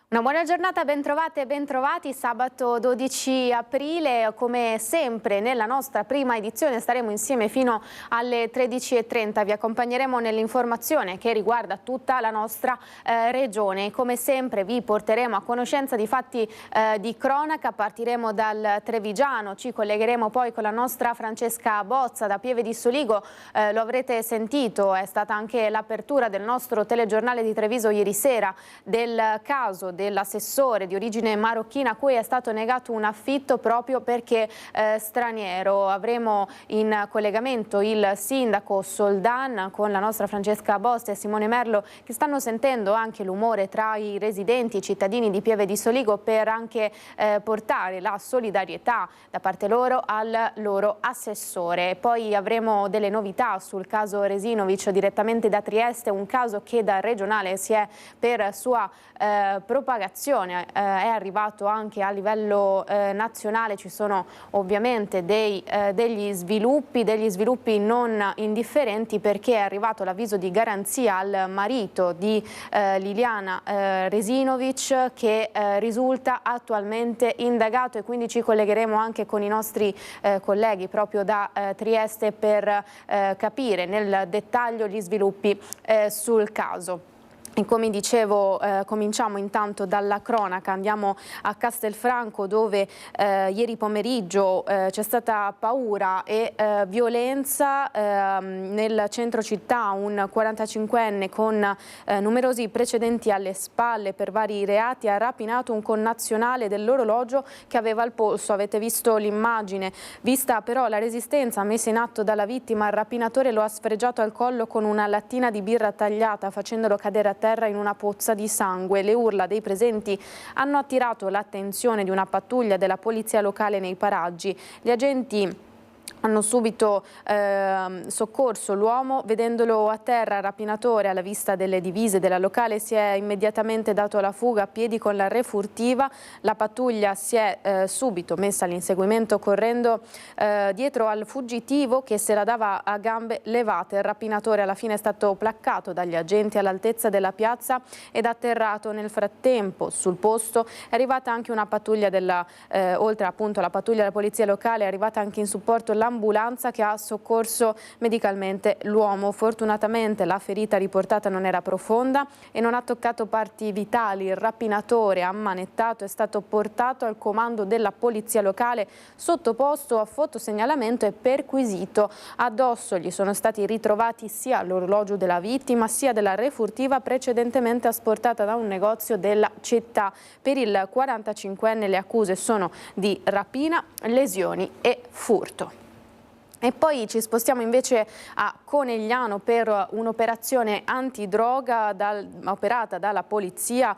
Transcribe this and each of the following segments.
Una buona giornata, bentrovate e bentrovati. Sabato 12 aprile, come sempre nella nostra prima edizione staremo insieme fino alle 13:30. Vi accompagneremo nell'informazione che riguarda tutta la nostra regione. Come sempre vi porteremo a conoscenza di fatti di cronaca. Partiremo dal Trevigiano, ci collegheremo poi con la nostra Francesca Bozza da Pieve di Soligo. Lo avrete sentito, è stata anche l'apertura del nostro telegiornale di Treviso ieri sera del caso dell'assessore di origine marocchina a cui è stato negato un affitto proprio perché straniero. Avremo in collegamento il sindaco Soldan con la nostra Francesca Boste e Simone Merlo, che stanno sentendo anche l'umore tra i residenti, i cittadini di Pieve di Soligo, per anche portare la solidarietà da parte loro al loro assessore. Poi avremo delle novità sul caso Resinovic direttamente da Trieste, un caso che dal regionale si è per sua propagazione è arrivato anche a livello nazionale. Ci sono ovviamente degli sviluppi non indifferenti, perché è arrivato l'avviso di garanzia al marito di Liliana Resinovic, che risulta attualmente indagato, e quindi ci collegheremo anche con i nostri colleghi proprio da Trieste per capire nel dettaglio gli sviluppi sul caso. E come dicevo, cominciamo intanto dalla cronaca, andiamo a Castelfranco, dove ieri pomeriggio c'è stata paura e violenza nel centro città. Un 45enne con numerosi precedenti alle spalle per vari reati ha rapinato un connazionale dell'orologio che aveva al polso. Avete visto l'immagine. Vista però la resistenza messa in atto dalla vittima, il rapinatore lo ha sfregiato al collo con una lattina di birra tagliata, facendolo cadere a terra in una pozza di sangue. Le urla dei presenti hanno attirato l'attenzione di una pattuglia della polizia locale nei paraggi. Gli agenti hanno subito soccorso l'uomo. Vedendolo a terra, il rapinatore, alla vista delle divise della locale, si è immediatamente dato alla fuga a piedi con la refurtiva. La pattuglia si è subito messa all'inseguimento, correndo dietro al fuggitivo che se la dava a gambe levate. Il rapinatore alla fine è stato placcato dagli agenti all'altezza della piazza ed atterrato. Nel frattempo sul posto è arrivata anche una pattuglia oltre appunto alla pattuglia della polizia locale, è arrivata anche in supporto l'ambulanza che ha soccorso medicalmente l'uomo. Fortunatamente la ferita riportata non era profonda e non ha toccato parti vitali. Il rapinatore, ammanettato, è stato portato al comando della polizia locale, sottoposto a fotosegnalamento e perquisito. Addosso gli sono stati ritrovati sia l'orologio della vittima sia della refurtiva precedentemente asportata da un negozio della città. Per il 45enne le accuse sono di rapina, lesioni e furto. E poi ci spostiamo invece a Conegliano per un'operazione antidroga operata dalla polizia.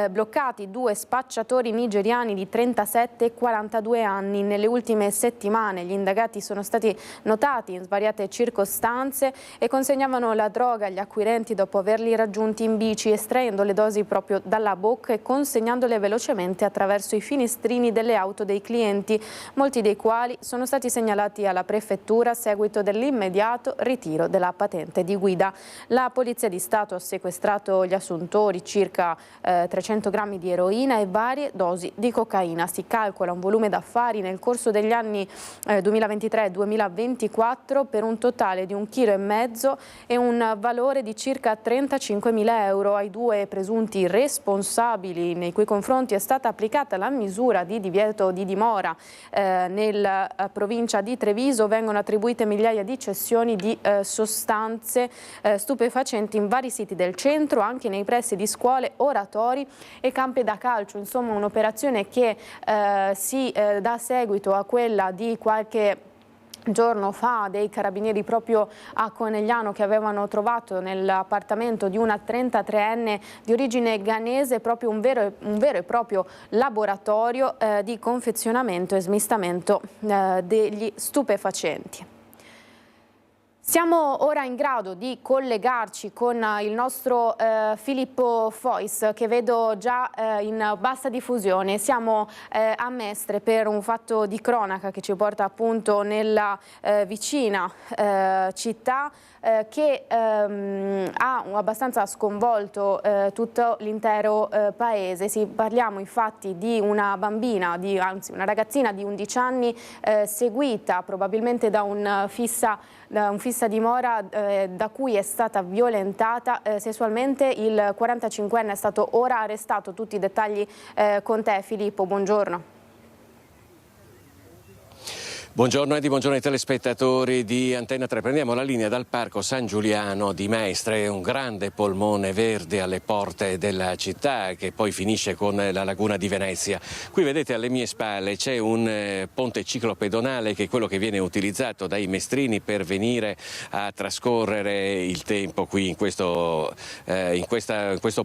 Bloccati due spacciatori nigeriani di 37 e 42 anni. Nelle ultime settimane gli indagati sono stati notati in svariate circostanze e consegnavano la droga agli acquirenti dopo averli raggiunti in bici, estraendo le dosi proprio dalla bocca e consegnandole velocemente attraverso i finestrini delle auto dei clienti, molti dei quali sono stati segnalati alla prefettura a seguito dell'immediato ritiro della patente di guida. La Polizia di Stato ha sequestrato gli assuntori, circa 300 grammi di eroina e varie dosi di cocaina. Si calcola un volume d'affari nel corso degli anni 2023-2024 per un totale di 1,5 kg e un valore di circa 35.000 euro. Ai due presunti responsabili, nei cui confronti è stata applicata la misura di divieto di dimora nella provincia di Treviso, vengono attribuite migliaia di cessioni di sostanze stupefacenti in vari siti del centro, anche nei pressi di scuole, oratori e campi da calcio. Insomma, un'operazione che si dà seguito a quella di qualche giorno fa dei carabinieri proprio a Conegliano, che avevano trovato nell'appartamento di una 33enne di origine ghanese proprio un vero e proprio laboratorio di confezionamento e smistamento degli stupefacenti. Siamo ora in grado di collegarci con il nostro Filippo Fois, che vedo già in bassa diffusione. Siamo a Mestre per un fatto di cronaca che ci porta appunto nella vicina città che ha abbastanza sconvolto tutto l'intero paese. Parliamo infatti di una bambina, anzi una ragazzina di 11 anni seguita probabilmente da un fissa dimora da cui è stata violentata sessualmente. Il 45enne è stato ora arrestato. Tutti i dettagli con te, Filippo, buongiorno. Buongiorno Edi, buongiorno ai telespettatori di Antenna 3. Prendiamo la linea dal Parco San Giuliano di Mestre, un grande polmone verde alle porte della città che poi finisce con la laguna di Venezia. Qui vedete alle mie spalle c'è un ponte ciclopedonale che è quello che viene utilizzato dai mestrini per venire a trascorrere il tempo qui in questo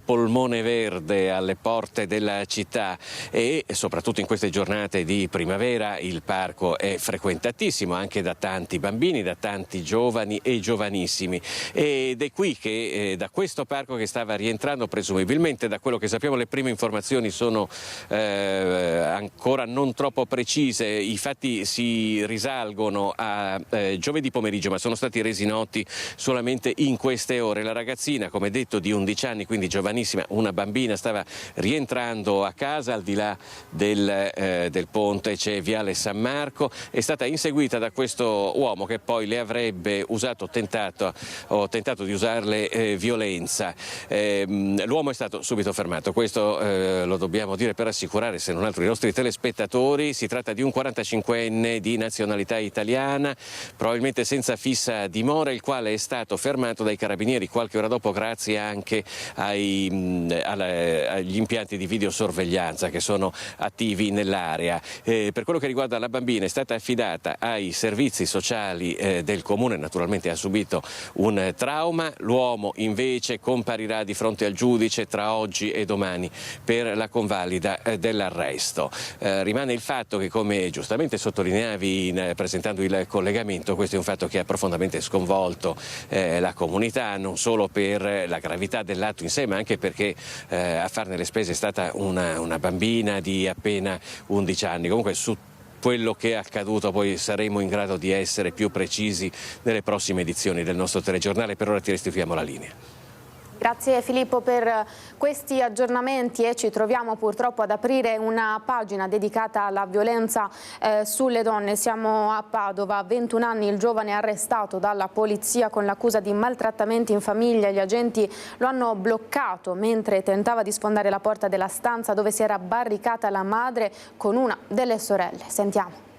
polmone verde alle porte della città, e soprattutto in queste giornate di primavera il parco è frequentatissimo anche da tanti bambini, da tanti giovani e giovanissimi, ed è qui che da questo parco che stava rientrando presumibilmente, da quello che sappiamo le prime informazioni sono ancora non troppo precise, i fatti si risalgono a giovedì pomeriggio ma sono stati resi noti solamente in queste ore. La ragazzina, come detto, di 11 anni, quindi giovanissima, una bambina, stava rientrando a casa. Al di là del ponte c'è Viale San Marco, è stata inseguita da questo uomo che poi le avrebbe tentato di usarle violenza. L'uomo è stato subito fermato, questo lo dobbiamo dire per assicurare se non altro i nostri telespettatori. Si tratta di un 45enne di nazionalità italiana, probabilmente senza fissa dimora, il quale è stato fermato dai carabinieri qualche ora dopo grazie anche agli impianti di videosorveglianza che sono attivi nell'area. Per quello che riguarda la bambina, è stata affidata ai servizi sociali del comune, naturalmente ha subito un trauma. L'uomo invece comparirà di fronte al giudice tra oggi e domani per la convalida dell'arresto. Rimane il fatto che, come giustamente sottolineavi presentando il collegamento, questo è un fatto che ha profondamente sconvolto la comunità, non solo per la gravità dell'atto in sé, ma anche perché a farne le spese è stata una bambina di appena 11 anni. Comunque su quello che è accaduto poi saremo in grado di essere più precisi nelle prossime edizioni del nostro telegiornale. Per ora ti restituiamo la linea. Grazie Filippo per questi aggiornamenti, e ci troviamo purtroppo ad aprire una pagina dedicata alla violenza sulle donne. Siamo a Padova, a 21 anni il giovane arrestato dalla polizia con l'accusa di maltrattamenti in famiglia. Gli agenti lo hanno bloccato mentre tentava di sfondare la porta della stanza dove si era barricata la madre con una delle sorelle. Sentiamo.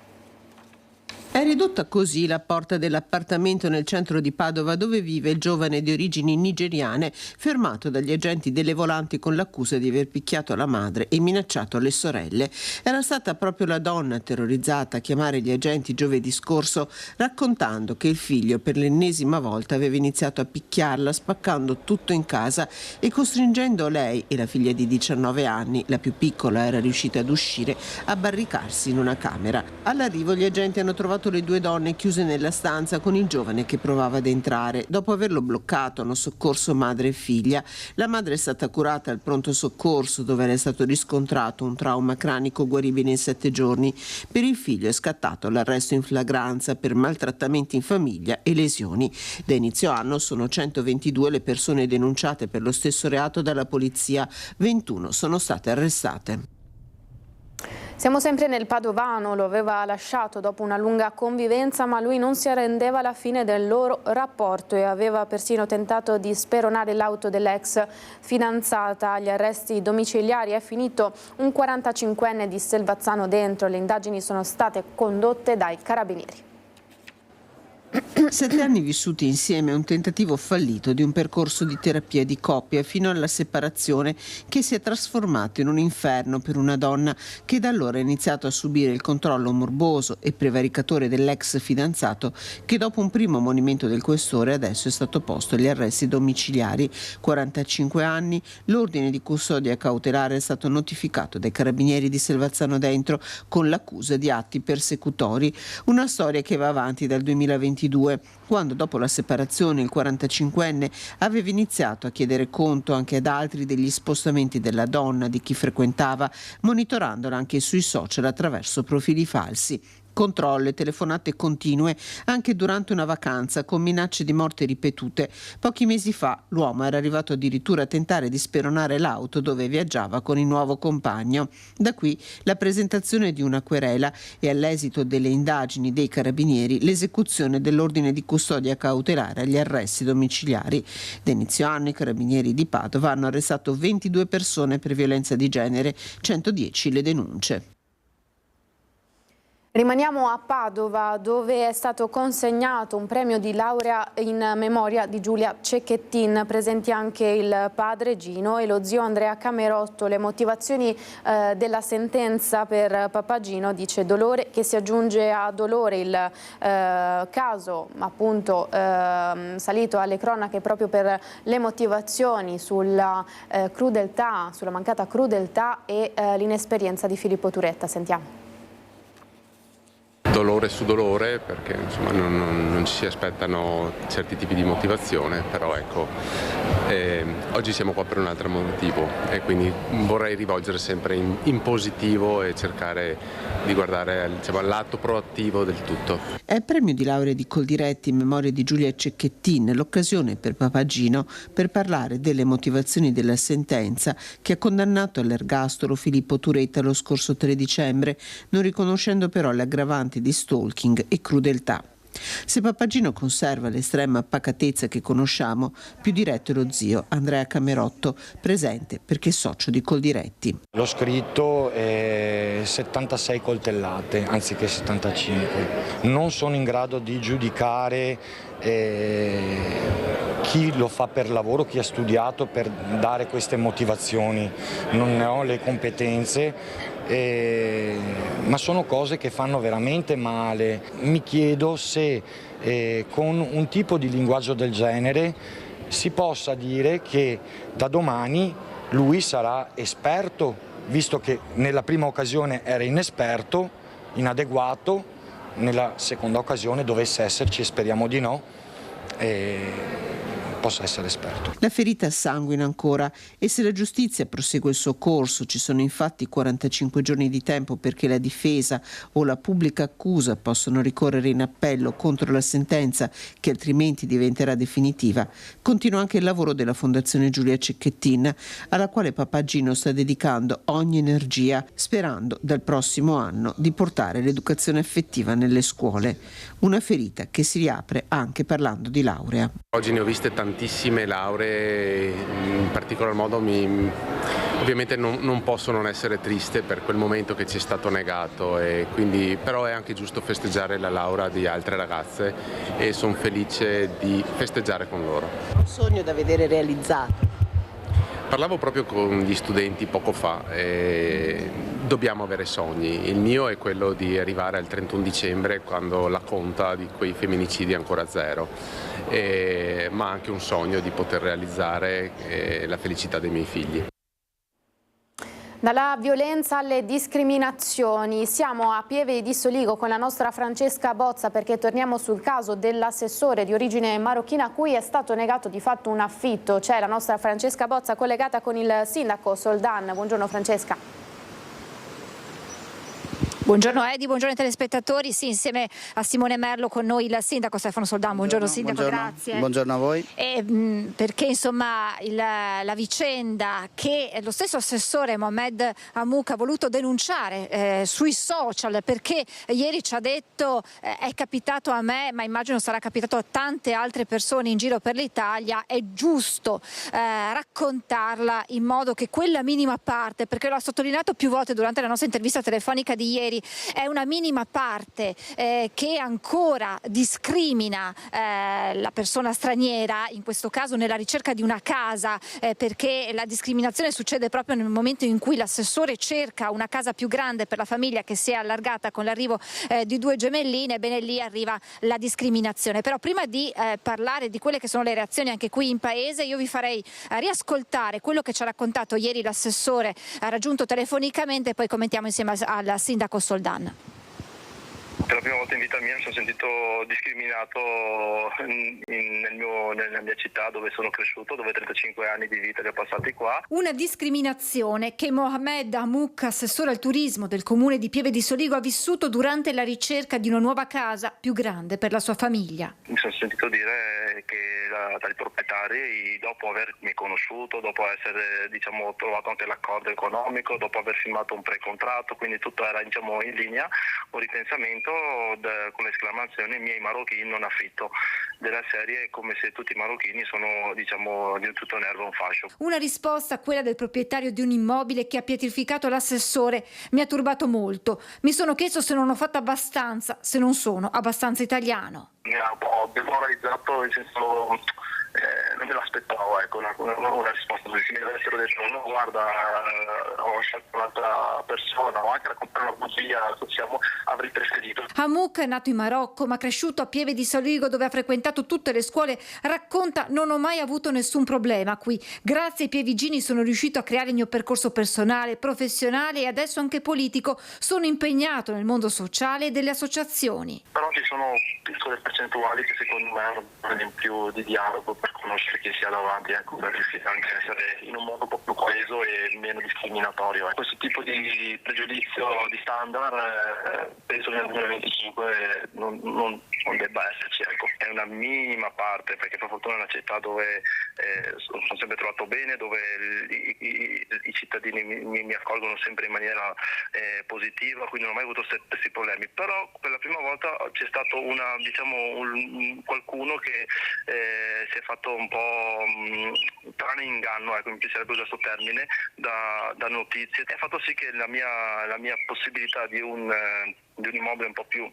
È ridotta così la porta dell'appartamento nel centro di Padova dove vive il giovane di origini nigeriane, fermato dagli agenti delle volanti con l'accusa di aver picchiato la madre e minacciato le sorelle. Era stata proprio la donna terrorizzata a chiamare gli agenti giovedì scorso, raccontando che il figlio per l'ennesima volta aveva iniziato a picchiarla, spaccando tutto in casa e costringendo lei e la figlia di 19 anni, la più piccola era riuscita ad uscire, a barricarsi in una camera. All'arrivo gli agenti hanno trovato le due donne chiuse nella stanza con il giovane che provava ad entrare. Dopo averlo bloccato hanno soccorso madre e figlia. La madre è stata curata al pronto soccorso dove era stato riscontrato un trauma cranico guaribile in 7 giorni. Per il figlio è scattato l'arresto in flagranza per maltrattamenti in famiglia e lesioni. Da inizio anno sono 122 le persone denunciate per lo stesso reato dalla polizia, 21 sono state arrestate. Siamo sempre nel padovano, lo aveva lasciato dopo una lunga convivenza, ma lui non si arrendeva alla fine del loro rapporto e aveva persino tentato di speronare l'auto dell'ex fidanzata. Agli arresti domiciliari è finito un 45enne di Selvazzano Dentro. Le indagini sono state condotte dai carabinieri. 7 anni vissuti insieme, un tentativo fallito di un percorso di terapia di coppia fino alla separazione che si è trasformato in un inferno per una donna che da allora ha iniziato a subire il controllo morboso e prevaricatore dell'ex fidanzato, che dopo un primo ammonimento del questore adesso è stato posto agli arresti domiciliari. 45 anni, l'ordine di custodia cautelare è stato notificato dai carabinieri di Selvazzano Dentro con l'accusa di atti persecutori, una storia che va avanti dal 2022 2022, quando dopo la separazione il 45enne aveva iniziato a chiedere conto anche ad altri degli spostamenti della donna, di chi frequentava, monitorandola anche sui social attraverso profili falsi. Controlli, telefonate continue anche durante una vacanza con minacce di morte ripetute. Pochi mesi fa l'uomo era arrivato addirittura a tentare di speronare l'auto dove viaggiava con il nuovo compagno. Da qui la presentazione di una querela e all'esito delle indagini dei carabinieri l'esecuzione dell'ordine di custodia cautelare agli arresti domiciliari. Da inizio anno i carabinieri di Padova hanno arrestato 22 persone per violenza di genere, 110 le denunce. Rimaniamo a Padova, dove è stato consegnato un premio di laurea in memoria di Giulia Cecchettin. Presenti anche il padre Gino e lo zio Andrea Camerotto. Le motivazioni della sentenza per papà Gino: dice dolore che si aggiunge a dolore. Il caso appunto salito alle cronache proprio per le motivazioni sulla crudeltà, sulla mancata crudeltà e l'inesperienza di Filippo Turetta. Sentiamo. Dolore su dolore, perché insomma non ci si aspettano certi tipi di motivazione, però ecco, oggi siamo qua per un altro motivo e quindi vorrei rivolgere sempre in positivo e cercare di guardare all'atto proattivo del tutto. È il premio di laurea di Coldiretti in memoria di Giulia Cecchettin, l'occasione per papà Gino per parlare delle motivazioni della sentenza che ha condannato all'ergastolo Filippo Turetta lo scorso 3 dicembre, non riconoscendo però le aggravanti di stalking e crudeltà. Se papà Gino conserva l'estrema pacatezza che conosciamo, più diretto è lo zio Andrea Camerotto, presente perché socio di Coldiretti. L'ho scritto 76 coltellate anziché 75. Non sono in grado di giudicare chi lo fa per lavoro, chi ha studiato per dare queste motivazioni. Non ne ho le competenze. Ma sono cose che fanno veramente male. Mi chiedo se con un tipo di linguaggio del genere si possa dire che da domani lui sarà esperto, visto che nella prima occasione era inesperto, inadeguato, nella seconda occasione dovesse esserci, e speriamo di no, possa essere esperto. La ferita sanguina ancora e se la giustizia prosegue il suo corso, ci sono infatti 45 giorni di tempo perché la difesa o la pubblica accusa possono ricorrere in appello contro la sentenza che altrimenti diventerà definitiva, continua anche il lavoro della Fondazione Giulia Cecchettin, alla quale papà Gino sta dedicando ogni energia, sperando dal prossimo anno di portare l'educazione affettiva nelle scuole. Una ferita che si riapre anche parlando di laurea. Oggi ne ho viste tantissime lauree, in particolar modo ovviamente non posso non essere triste per quel momento che ci è stato negato, e quindi, però è anche giusto festeggiare la laurea di altre ragazze e sono felice di festeggiare con loro. Un sogno da vedere realizzato. Parlavo proprio con gli studenti poco fa e dobbiamo avere sogni. Il mio è quello di arrivare al 31 dicembre quando la conta di quei femminicidi è ancora zero, ma anche un sogno di poter realizzare la felicità dei miei figli. Dalla violenza alle discriminazioni, siamo a Pieve di Soligo con la nostra Francesca Bozza perché torniamo sul caso dell'assessore di origine marocchina a cui è stato negato di fatto un affitto. C'è la nostra Francesca Bozza collegata con il sindaco Soldan. Buongiorno Francesca. Buongiorno Edi, buongiorno ai telespettatori. Sì, insieme a Simone Merlo con noi il sindaco Stefano Soldan. Buongiorno sindaco, buongiorno. Grazie. Buongiorno a voi. Perché insomma la vicenda che lo stesso assessore Mohamed Hamouk ha voluto denunciare sui social, perché ieri ci ha detto è capitato a me, ma immagino sarà capitato a tante altre persone in giro per l'Italia, è giusto raccontarla in modo che quella minima parte, perché lo ha sottolineato più volte durante la nostra intervista telefonica di ieri, è una minima parte che ancora discrimina la persona straniera, in questo caso nella ricerca di una casa, perché la discriminazione succede proprio nel momento in cui l'assessore cerca una casa più grande per la famiglia che si è allargata con l'arrivo di 2 gemelline. Bene, lì arriva la discriminazione. Però prima di parlare di quelle che sono le reazioni anche qui in paese, io vi farei riascoltare quello che ci ha raccontato ieri l'assessore raggiunto telefonicamente e poi commentiamo insieme al sindaco Soldan. Per la prima volta in vita mia mi sono sentito discriminato nella mia città dove sono cresciuto, dove 35 anni di vita li ho passati qua. Una discriminazione che Mohamed Hamouk, assessore al turismo del comune di Pieve di Soligo, ha vissuto durante la ricerca di una nuova casa più grande per la sua famiglia. Mi sono sentito dire che dai proprietari, dopo avermi conosciuto, dopo essere trovato anche l'accordo economico, dopo aver firmato un precontratto, quindi tutto era in linea, un ripensamento con l'esclamazione miei marocchini non affitto, della serie come se tutti i marocchini sono di tutto nervo un fascio. Una risposta, quella del proprietario di un immobile che ha pietrificato l'assessore, mi ha turbato molto. Mi sono chiesto se non ho fatto abbastanza, se non sono abbastanza italiano. Mi ha un po' demoralizzato, nel senso non me l'aspettavo, ecco, una risposta così. Se mi avessero detto no, guarda, ho scelto un'altra persona, o anche a comprare una bugia, avrei preferito. Hamouk è nato in Marocco ma cresciuto a Pieve di Soligo, dove ha frequentato tutte le scuole. Racconta: non ho mai avuto nessun problema qui. Grazie ai pievigini sono riuscito a creare il mio percorso personale, professionale e adesso anche politico. Sono impegnato nel mondo sociale e delle associazioni. Però ci sono piccole percentuali che secondo me hanno bisogno in più di dialogo per conoscere chi sia davanti, ecco, per riuscire anche a essere in un modo un po' più coeso e meno discriminatorio. Questo tipo di pregiudizio di standard penso nel 2025 non debba esserci, ecco. È una minima parte, perché per fortuna è una città dove sono sempre trovato bene, dove i cittadini mi accolgono sempre in maniera positiva, quindi non ho mai avuto questi problemi. Però per la prima volta c'è stato qualcuno che si è fatto un po' trane inganno, ecco, mi piacerebbe usare questo termine, da notizie, e ha fatto sì che la mia possibilità di un immobile un po' più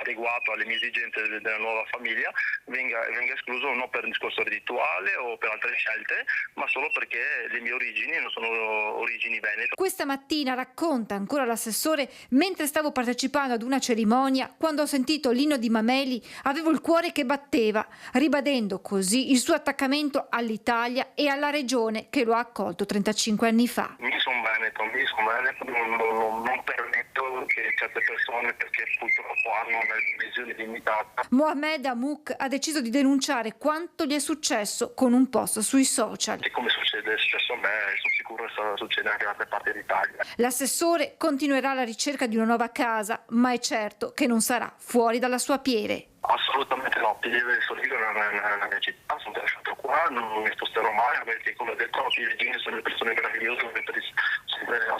adeguato alle mie esigenze della nuova famiglia venga escluso, non per un discorso reddituale o per altre scelte, ma solo perché le mie origini non sono origini venete. Questa mattina, racconta ancora l'assessore, mentre stavo partecipando ad una cerimonia, quando ho sentito l'inno di Mameli avevo il cuore che batteva, ribadendo così il suo attaccamento all'Italia e alla regione che lo ha accolto 35 anni fa. Mi sono veneto, non permetto che certe persone, perché purtroppo hanno una visione limitata. Mohamed Hamouk ha deciso di denunciare quanto gli è successo con un post sui social. E come è successo a me, sono sicuro che succede anche in altre parti d'Italia. L'assessore continuerà la ricerca di una nuova casa, ma è certo che non sarà fuori dalla sua Pieve. Assolutamente no, Pieve di Soligo non è la mia città, sono cresciuto qua, non mi sposterò mai, perché come ho detto i pievigini sono le persone meravigliose, ho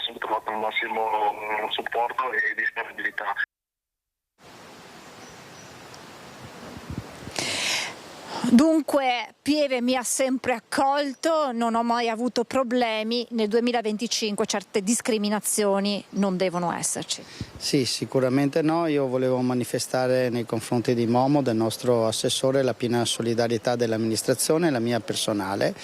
sempre trovato il massimo supporto e disponibilità. Dunque Pieve mi ha sempre accolto, non ho mai avuto problemi. Nel 2025 certe discriminazioni non devono esserci. Sì, sicuramente no. Io volevo manifestare nei confronti di Momo, del nostro assessore, la piena solidarietà dell'amministrazione e la mia personale,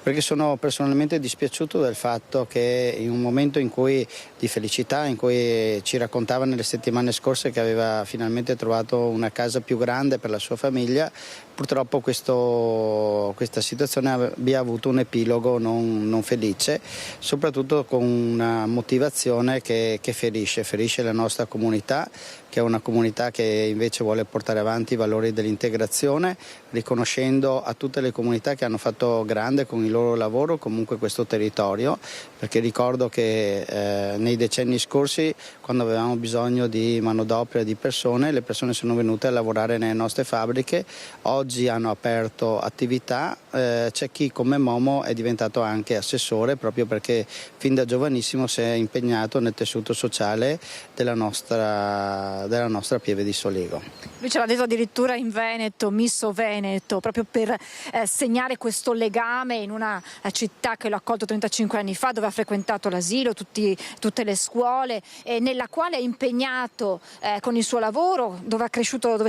perché sono personalmente dispiaciuto del fatto che in un momento di felicità, in cui ci raccontava nelle settimane scorse che aveva finalmente trovato una casa più grande per la sua famiglia, purtroppo questa situazione abbia avuto un epilogo non felice, soprattutto con una motivazione che ferisce la nostra comunità, che è una comunità che invece vuole portare avanti i valori dell'integrazione, riconoscendo a tutte le comunità che hanno fatto grande con il loro lavoro comunque questo territorio, perché ricordo che nei decenni scorsi, quando avevamo bisogno di manodopera e di persone, le persone sono venute a lavorare nelle nostre fabbriche. Oggi hanno aperto attività, c'è chi come Momo è diventato anche assessore, proprio perché fin da giovanissimo si è impegnato nel tessuto sociale della nostra Pieve di Soligo. Lui ce l'ha detto addirittura in Veneto, Misso Veneto, proprio per segnare questo legame in una città che l'ha accolto 35 anni fa, dove ha frequentato l'asilo, tutte le scuole, nella quale è impegnato con il suo lavoro, dove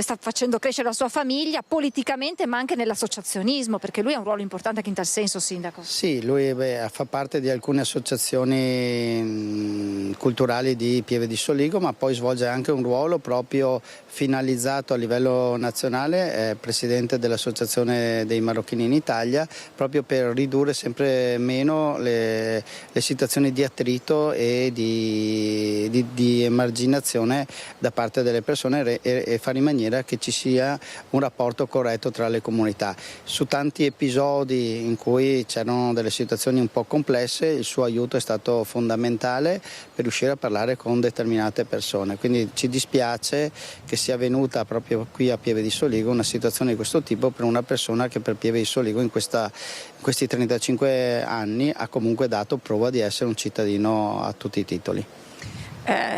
sta facendo crescere la sua famiglia politicamente, ma anche nell'associazionismo, perché lui ha un ruolo importante anche in tal senso, Sindaco. Sì, lui fa parte di alcune associazioni culturali di Pieve di Soligo, ma poi svolge anche un ruolo proprio finalizzato a livello nazionale, è presidente dell'Associazione dei Marocchini in Italia, proprio per ridurre sempre meno le situazioni di attrito e di emarginazione da parte delle persone e fare in maniera che ci sia un rapporto corretto tra le comunità. Su tanti episodi in cui c'erano delle situazioni un po' complesse, il suo aiuto è stato fondamentale per riuscire a parlare con determinate persone, quindi ci dispiace che sia venuta proprio qui a Pieve di Soligo una situazione di questo tipo per una persona che per Pieve di Soligo in questi 35 anni ha comunque dato prova di essere un cittadino a tutti i titoli.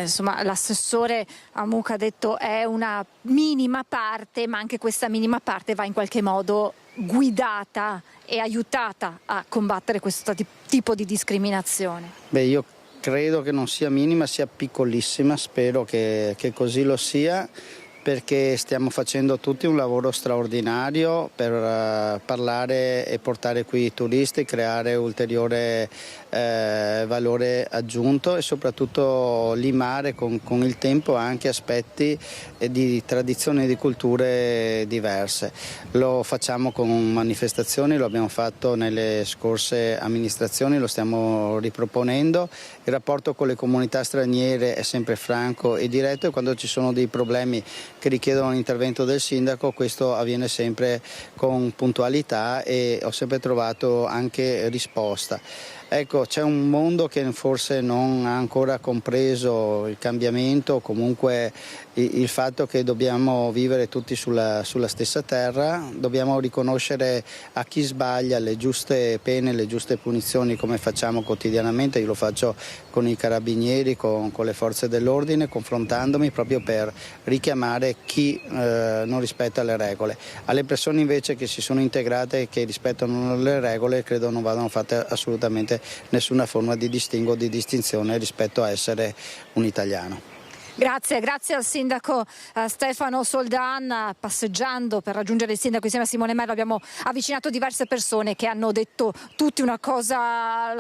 Insomma, l'assessore Amuka ha detto è una minima parte, ma anche questa minima parte va in qualche modo guidata e aiutata a combattere questo tipo di discriminazione. Beh, io credo che non sia minima, sia piccolissima, spero che così lo sia, perché stiamo facendo tutti un lavoro straordinario per parlare e portare qui i turisti, creare ulteriore valore aggiunto e soprattutto limare con il tempo anche aspetti di tradizioni e di culture diverse. Lo facciamo con manifestazioni, lo abbiamo fatto nelle scorse amministrazioni, lo stiamo riproponendo. Il rapporto con le comunità straniere è sempre franco e diretto e quando ci sono dei problemi che richiedono l'intervento del sindaco questo avviene sempre con puntualità e ho sempre trovato anche risposta. Ecco, c'è un mondo che forse non ha ancora compreso il cambiamento, comunque il fatto che dobbiamo vivere tutti sulla stessa terra, dobbiamo riconoscere a chi sbaglia le giuste pene, le giuste punizioni come facciamo quotidianamente, io lo faccio con i carabinieri, con le forze dell'ordine, confrontandomi proprio per richiamare chi non rispetta le regole. Alle persone invece che si sono integrate e che rispettano le regole credo non vadano fatte assolutamente nessuna forma di distinguo o di distinzione rispetto a essere un italiano. Grazie al sindaco Stefano Soldan. Passeggiando per raggiungere il sindaco insieme a Simone Merlo abbiamo avvicinato diverse persone che hanno detto tutti la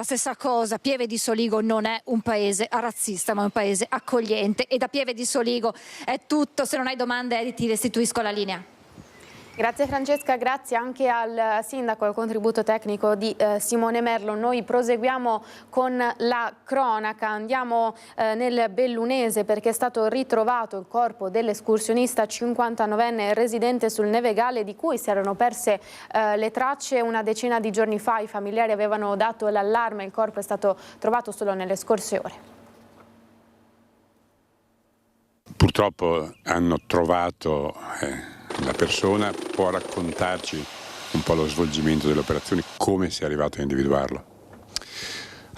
stessa cosa. Pieve di Soligo non è un paese razzista ma è un paese accogliente e da Pieve di Soligo è tutto. Se non hai domande ti restituisco la linea. Grazie Francesca, grazie anche al sindaco, al contributo tecnico di Simone Merlo. Noi proseguiamo con la cronaca, andiamo nel Bellunese perché è stato ritrovato il corpo dell'escursionista 59enne residente sul Nevegale di cui si erano perse le tracce una decina di giorni fa. I familiari avevano dato l'allarme, il corpo è stato trovato solo nelle scorse ore. Purtroppo hanno trovato la persona, può raccontarci un po' lo svolgimento delle operazioni, come si è arrivato a individuarlo?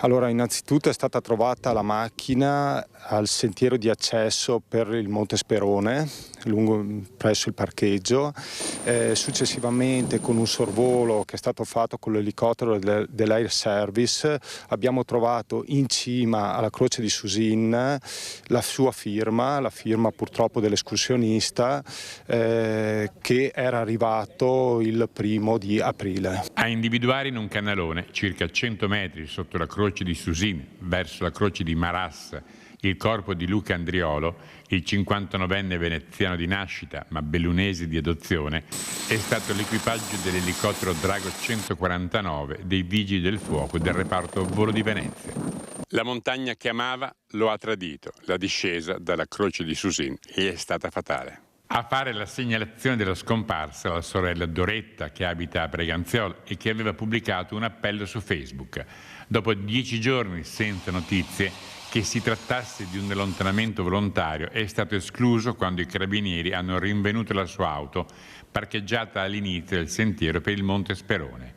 Allora, innanzitutto è stata trovata la macchina al sentiero di accesso per il Monte Sperone, presso il parcheggio. Successivamente, con un sorvolo che è stato fatto con l'elicottero dell'Air Service, abbiamo trovato in cima alla Croce di Susin la sua firma, la firma purtroppo dell'escursionista che era arrivato il 1° aprile. A individuare in un canalone, circa 100 metri sotto la Croce di Susin, verso la Croce di Marassa, il corpo di Luca Andriolo, il 59enne veneziano di nascita ma bellunese di adozione, è stato l'equipaggio dell'elicottero Drago 149 dei Vigili del Fuoco del reparto Volo di Venezia. La montagna che amava lo ha tradito, la discesa dalla Croce di Susin gli è stata fatale. A fare la segnalazione della scomparsa la sorella Doretta, che abita a Preganziolo e che aveva pubblicato un appello su Facebook. Dopo 10 giorni senza notizie, che si trattasse di un allontanamento volontario è stato escluso quando i carabinieri hanno rinvenuto la sua auto parcheggiata all'inizio del sentiero per il Monte Sperone.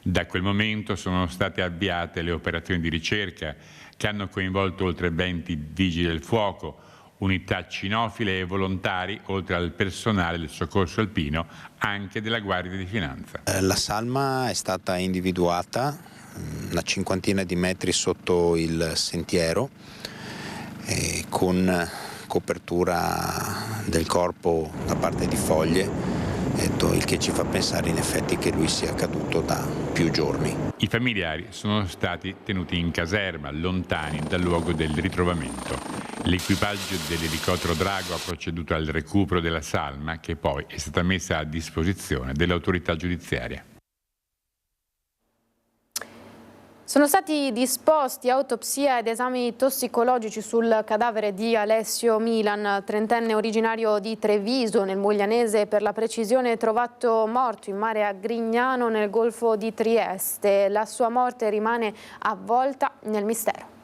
Da quel momento sono state avviate le operazioni di ricerca che hanno coinvolto oltre 20 vigili del fuoco, unità cinofile e volontari, oltre al personale del soccorso alpino, anche della Guardia di Finanza. La salma è stata individuata una cinquantina di metri sotto il sentiero, con copertura del corpo da parte di foglie, il che ci fa pensare in effetti che lui sia caduto da più giorni. I familiari sono stati tenuti in caserma, lontani dal luogo del ritrovamento. L'equipaggio dell'elicottero Drago ha proceduto al recupero della salma, che poi è stata messa a disposizione dell'autorità giudiziaria. Sono stati disposti autopsia ed esami tossicologici sul cadavere di Alessio Milan, trentenne originario di Treviso, nel Moglianese per la precisione, trovato morto in mare a Grignano nel Golfo di Trieste. La sua morte rimane avvolta nel mistero.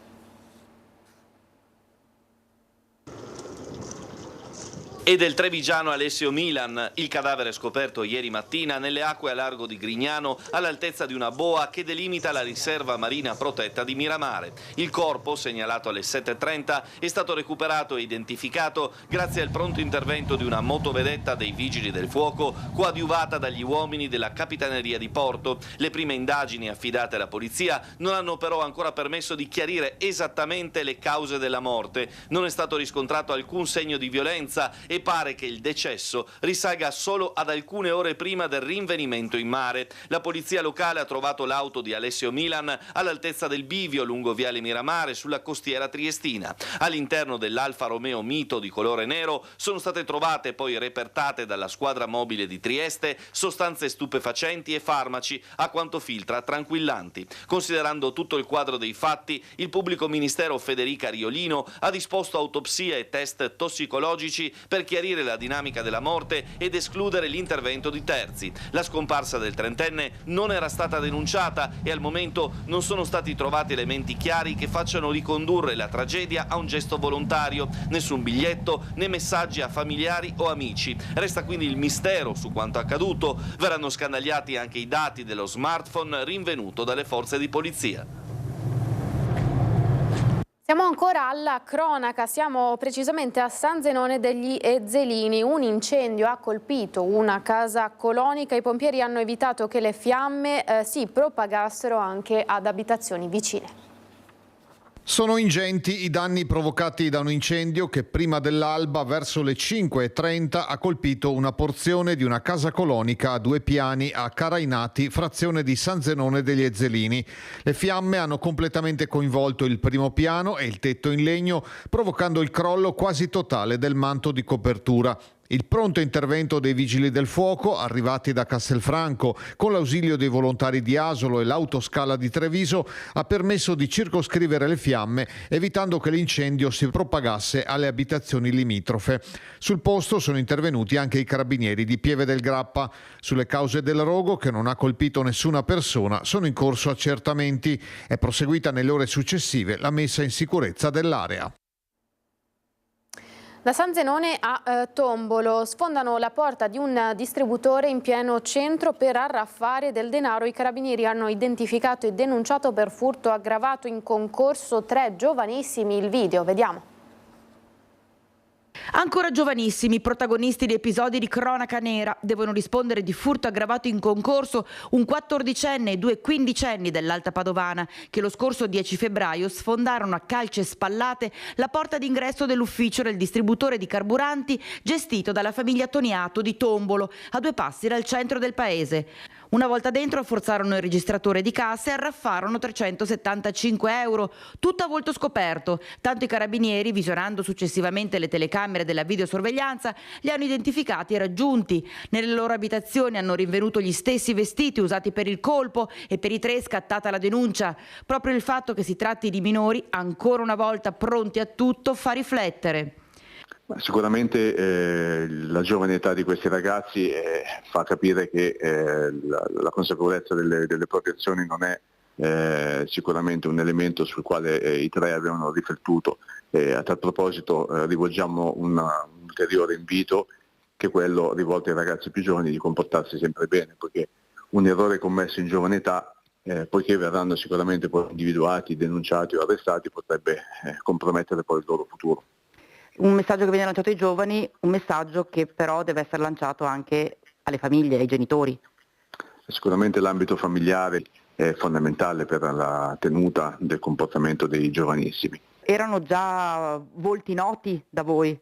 E del trevigiano Alessio Milan, il cadavere scoperto ieri mattina nelle acque a largo di Grignano all'altezza di una boa che delimita la riserva marina protetta di Miramare. Il corpo, segnalato alle 7:30, è stato recuperato e identificato grazie al pronto intervento di una motovedetta dei Vigili del Fuoco coadiuvata dagli uomini della Capitaneria di Porto. Le prime indagini affidate alla polizia non hanno però ancora permesso di chiarire esattamente le cause della morte. Non è stato riscontrato alcun segno di violenza e pare che il decesso risalga solo ad alcune ore prima del rinvenimento in mare. La polizia locale ha trovato l'auto di Alessio Milan all'altezza del bivio lungo Viale Miramare sulla costiera triestina. All'interno dell'Alfa Romeo Mito di colore nero sono state trovate e poi repertate dalla squadra mobile di Trieste sostanze stupefacenti e farmaci, a quanto filtra tranquillanti. Considerando tutto il quadro dei fatti, il pubblico ministero Federica Riolino ha disposto autopsia e test tossicologici per chiarire la dinamica della morte ed escludere l'intervento di terzi. La scomparsa del trentenne non era stata denunciata e al momento non sono stati trovati elementi chiari che facciano ricondurre la tragedia a un gesto volontario. Nessun biglietto né messaggi a familiari o amici. Resta quindi il mistero su quanto accaduto. Verranno scandagliati anche i dati dello smartphone rinvenuto dalle forze di polizia. Siamo ancora alla cronaca, siamo precisamente a San Zenone degli Ezzelini. Un incendio ha colpito una casa colonica, i pompieri hanno evitato che le fiamme si propagassero anche ad abitazioni vicine. Sono ingenti i danni provocati da un incendio che prima dell'alba, verso le 5:30, ha colpito una porzione di una casa colonica a 2 piani a Carainati, frazione di San Zenone degli Ezzelini. Le fiamme hanno completamente coinvolto il primo piano e il tetto in legno, provocando il crollo quasi totale del manto di copertura. Il pronto intervento dei Vigili del Fuoco, arrivati da Castelfranco, con l'ausilio dei volontari di Asolo e l'autoscala di Treviso, ha permesso di circoscrivere le fiamme, evitando che l'incendio si propagasse alle abitazioni limitrofe. Sul posto sono intervenuti anche i carabinieri di Pieve del Grappa. Sulle cause del rogo, che non ha colpito nessuna persona, sono in corso accertamenti. È proseguita nelle ore successive la messa in sicurezza dell'area. Da San Zenone a Tombolo sfondano la porta di un distributore in pieno centro per arraffare del denaro. I carabinieri hanno identificato e denunciato per furto aggravato in concorso 3 giovanissimi. Il video, vediamo. Ancora giovanissimi, protagonisti di episodi di cronaca nera, devono rispondere di furto aggravato in concorso un 14enne e 2 quindicenni dell'Alta Padovana che lo scorso 10 febbraio sfondarono a calci e spallate la porta d'ingresso dell'ufficio del distributore di carburanti gestito dalla famiglia Toniato di Tombolo, a 2 passi dal centro del paese. Una volta dentro forzarono il registratore di cassa e arraffarono 375 euro, tutto a volto scoperto. Tanto i carabinieri, visionando successivamente le telecamere della videosorveglianza, li hanno identificati e raggiunti. Nelle loro abitazioni hanno rinvenuto gli stessi vestiti usati per il colpo e per i 3 è scattata la denuncia. Proprio il fatto che si tratti di minori, ancora una volta pronti a tutto, fa riflettere. Sicuramente la giovane età di questi ragazzi fa capire che la consapevolezza delle proprie azioni non è sicuramente un elemento sul quale i 3 avevano riflettuto. A tal proposito rivolgiamo un ulteriore invito, che è quello rivolto ai ragazzi più giovani, di comportarsi sempre bene, perché un errore commesso in giovane età, poiché verranno sicuramente poi individuati, denunciati o arrestati, potrebbe compromettere poi il loro futuro. Un messaggio che viene lanciato ai giovani, un messaggio che però deve essere lanciato anche alle famiglie, ai genitori. Sicuramente l'ambito familiare è fondamentale per la tenuta del comportamento dei giovanissimi. Erano già volti noti da voi?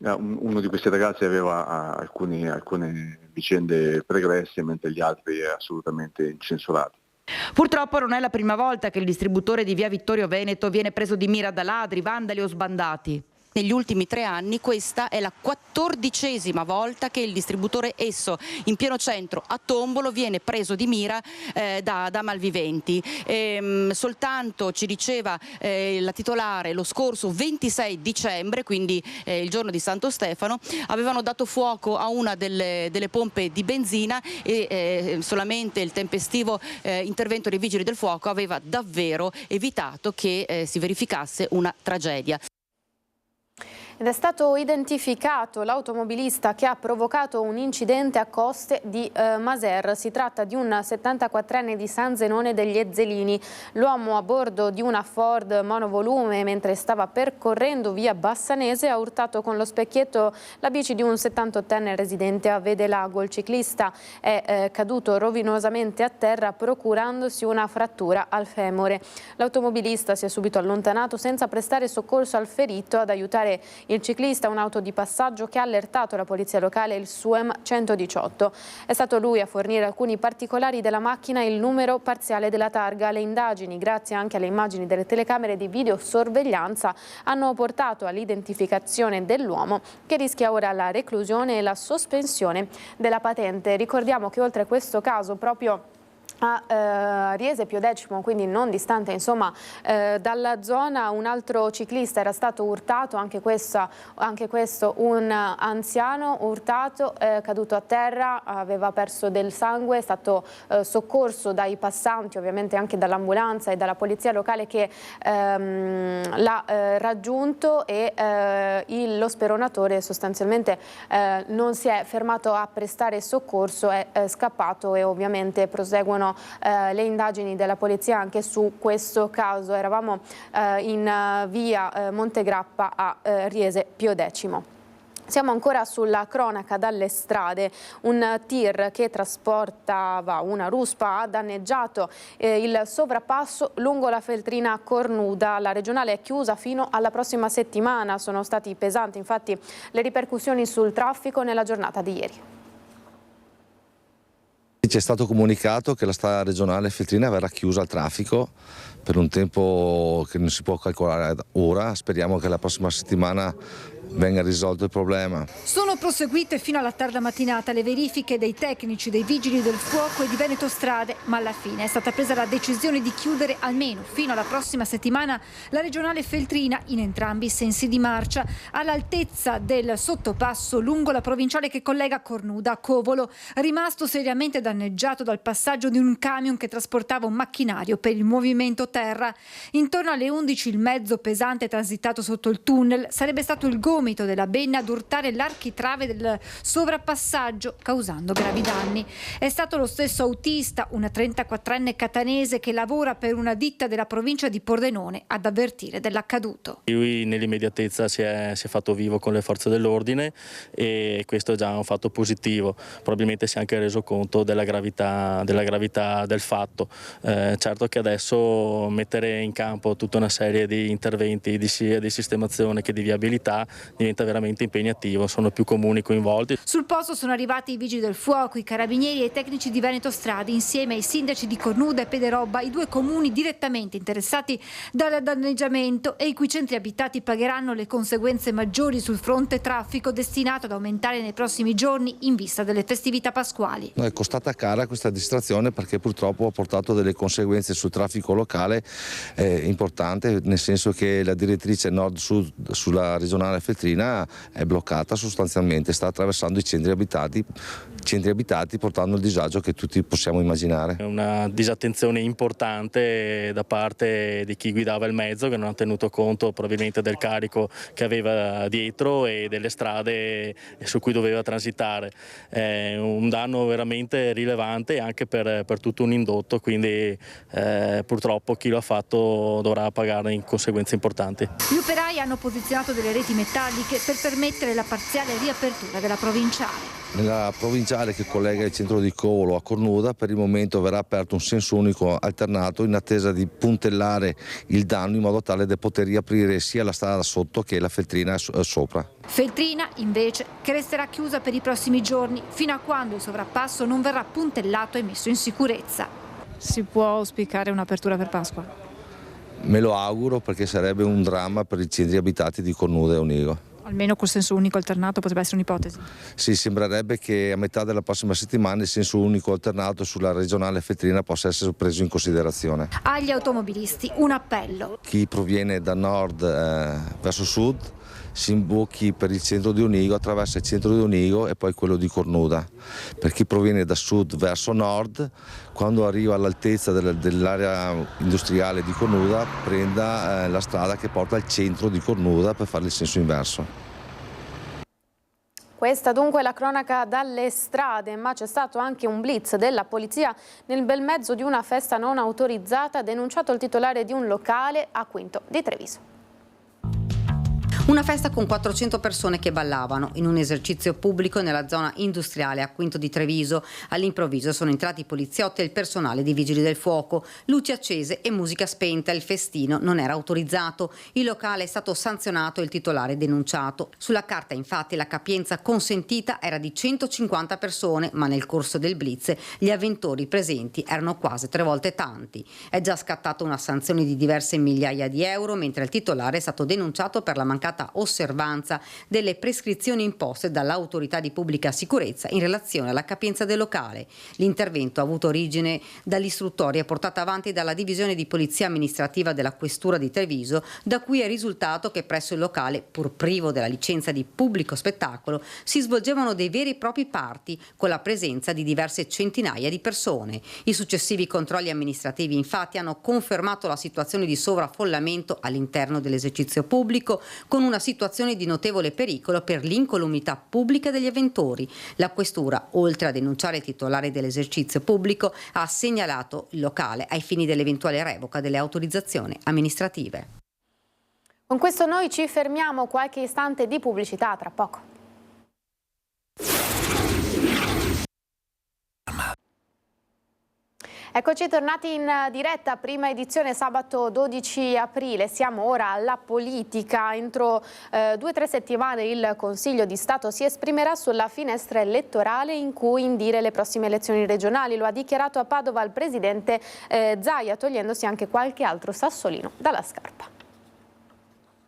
Uno di questi ragazzi aveva alcune vicende pregresse, mentre gli altri assolutamente incensurati. Purtroppo non è la prima volta che il distributore di via Vittorio Veneto viene preso di mira da ladri, vandali o sbandati. Negli ultimi 3 anni questa è la 14ª volta che il distributore Esso in pieno centro a Tombolo viene preso di mira da malviventi. Soltanto, ci diceva la titolare, lo scorso 26 dicembre, quindi il giorno di Santo Stefano, avevano dato fuoco a una delle pompe di benzina e solamente il tempestivo intervento dei vigili del fuoco aveva davvero evitato che si verificasse una tragedia. Ed è stato identificato l'automobilista che ha provocato un incidente a Coste di Maser. Si tratta di un 74enne di San Zenone degli Ezzelini. L'uomo a bordo di una Ford monovolume, mentre stava percorrendo via Bassanese, ha urtato con lo specchietto la bici di un 78enne residente a Vedelago. Il ciclista è caduto rovinosamente a terra, procurandosi una frattura al femore. L'automobilista si è subito allontanato senza prestare soccorso al ferito. Ad aiutare il ciclista un'auto di passaggio che ha allertato la polizia locale e il SUEM 118. È stato lui a fornire alcuni particolari della macchina e il numero parziale della targa. Le indagini, grazie anche alle immagini delle telecamere di videosorveglianza, hanno portato all'identificazione dell'uomo, che rischia ora la reclusione e la sospensione della patente. Ricordiamo che oltre a questo caso, proprio a Riese Pio X, quindi non distante insomma dalla zona, un altro ciclista era stato urtato, anche questo un anziano urtato, caduto a terra, aveva perso del sangue, è stato soccorso dai passanti, ovviamente anche dall'ambulanza e dalla polizia locale che l'ha raggiunto, e lo speronatore sostanzialmente non si è fermato a prestare soccorso, è scappato, e ovviamente proseguono le indagini della polizia anche su questo caso. Eravamo in via Montegrappa a Riese Pio X. Siamo ancora sulla cronaca dalle strade. Un tir che trasportava una ruspa ha danneggiato il sovrappasso lungo la Feltrina Cornuda. La regionale è chiusa fino alla prossima settimana. Sono stati pesanti infatti le ripercussioni sul traffico nella giornata di ieri. Ci è stato comunicato che la strada regionale Feltrina verrà chiusa al traffico per un tempo che non si può calcolare ora. Speriamo che la prossima settimana venga risolto il problema. Sono proseguite fino alla tarda mattinata le verifiche dei tecnici, dei vigili del fuoco e di Veneto Strade, ma alla fine è stata presa la decisione di chiudere almeno fino alla prossima settimana la regionale Feltrina in entrambi i sensi di marcia, all'altezza del sottopasso lungo la provinciale che collega Cornuda a Covolo, rimasto seriamente danneggiato dal passaggio di un camion che trasportava un macchinario per il movimento terra. Intorno alle 11 il mezzo pesante transitato sotto il tunnel sarebbe stato il gomito della Benna ad urtare l'architrave del sovrapassaggio, causando gravi danni. È stato lo stesso autista, una 34enne catanese che lavora per una ditta della provincia di Pordenone, ad avvertire dell'accaduto. Lui nell'immediatezza si è fatto vivo con le forze dell'ordine, e questo è già un fatto positivo. Probabilmente si è anche reso conto della gravità del fatto. Certo che adesso mettere in campo tutta una serie di interventi sia di sistemazione che di viabilità diventa veramente impegnativo, sono più comuni coinvolti. Sul posto sono arrivati i vigili del fuoco, i carabinieri e i tecnici di Veneto Strade, insieme ai sindaci di Cornuda e Pederobba, i due comuni direttamente interessati dal danneggiamento e i cui centri abitati pagheranno le conseguenze maggiori sul fronte traffico, destinato ad aumentare nei prossimi giorni in vista delle festività pasquali. È costata cara questa distrazione, perché purtroppo ha portato delle conseguenze sul traffico locale importante, nel senso che la direttrice nord-sud sulla regionale Feltrina è bloccata sostanzialmente, sta attraversando i centri abitati portando il disagio che tutti possiamo immaginare. Una disattenzione importante da parte di chi guidava il mezzo, che non ha tenuto conto probabilmente del carico che aveva dietro e delle strade su cui doveva transitare. È un danno veramente rilevante anche per tutto un indotto, quindi purtroppo chi lo ha fatto dovrà pagare in conseguenze importanti. Gli operai hanno posizionato delle reti metalliche per permettere la parziale riapertura della provinciale. Nella provinciale che collega il centro di Covolo a Cornuda per il momento verrà aperto un senso unico alternato in attesa di puntellare il danno in modo tale da poter riaprire sia la strada sotto che la Feltrina sopra. Feltrina invece che resterà chiusa per i prossimi giorni fino a quando il sovrappasso non verrà puntellato e messo in sicurezza. Si può auspicare un'apertura per Pasqua? Me lo auguro, perché sarebbe un dramma per i centri abitati di Cornuda e Onigo. Almeno col senso unico alternato potrebbe essere un'ipotesi. Sì, sembrerebbe che a metà della prossima settimana il senso unico alternato sulla regionale Feltrina possa essere preso in considerazione. Agli automobilisti un appello. Chi proviene da nord verso sud si imbocchi per il centro di Onigo, attraversa il centro di Onigo e poi quello di Cornuda. Per chi proviene da sud verso nord, quando arriva all'altezza dell'area industriale di Cornuda, prenda la strada che porta al centro di Cornuda per fare il senso inverso. Questa dunque è la cronaca dalle strade, ma c'è stato anche un blitz della polizia nel bel mezzo di una festa non autorizzata, denunciato il titolare di un locale a Quinto di Treviso. Una festa con 400 persone che ballavano in un esercizio pubblico nella zona industriale a Quinto di Treviso. All'improvviso sono entrati i poliziotti e il personale di Vigili del Fuoco. Luci accese e musica spenta. Il festino non era autorizzato. Il locale è stato sanzionato e il titolare denunciato. Sulla carta infatti la capienza consentita era di 150 persone, ma nel corso del blitz gli avventori presenti erano quasi 3 volte tanti. È già scattata una sanzione di diverse migliaia di euro, mentre il titolare è stato denunciato per la mancata osservanza delle prescrizioni imposte dall'autorità di pubblica sicurezza in relazione alla capienza del locale. L'intervento ha avuto origine dall'istruttoria portata avanti dalla divisione di polizia amministrativa della Questura di Treviso, da cui è risultato che presso il locale, pur privo della licenza di pubblico spettacolo, si svolgevano dei veri e propri party con la presenza di diverse centinaia di persone. I successivi controlli amministrativi infatti hanno confermato la situazione di sovraffollamento all'interno dell'esercizio pubblico, con una situazione di notevole pericolo per l'incolumità pubblica degli avventori. La Questura, oltre a denunciare il titolare dell'esercizio pubblico, ha segnalato il locale ai fini dell'eventuale revoca delle autorizzazioni amministrative. Con questo noi ci fermiamo, qualche istante di pubblicità, tra poco. Eccoci tornati in diretta, prima edizione sabato 12 aprile, siamo ora alla politica. Entro 2 o 3 settimane il Consiglio di Stato si esprimerà sulla finestra elettorale in cui indire le prossime elezioni regionali. Lo ha dichiarato a Padova il presidente Zaia, togliendosi anche qualche altro sassolino dalla scarpa.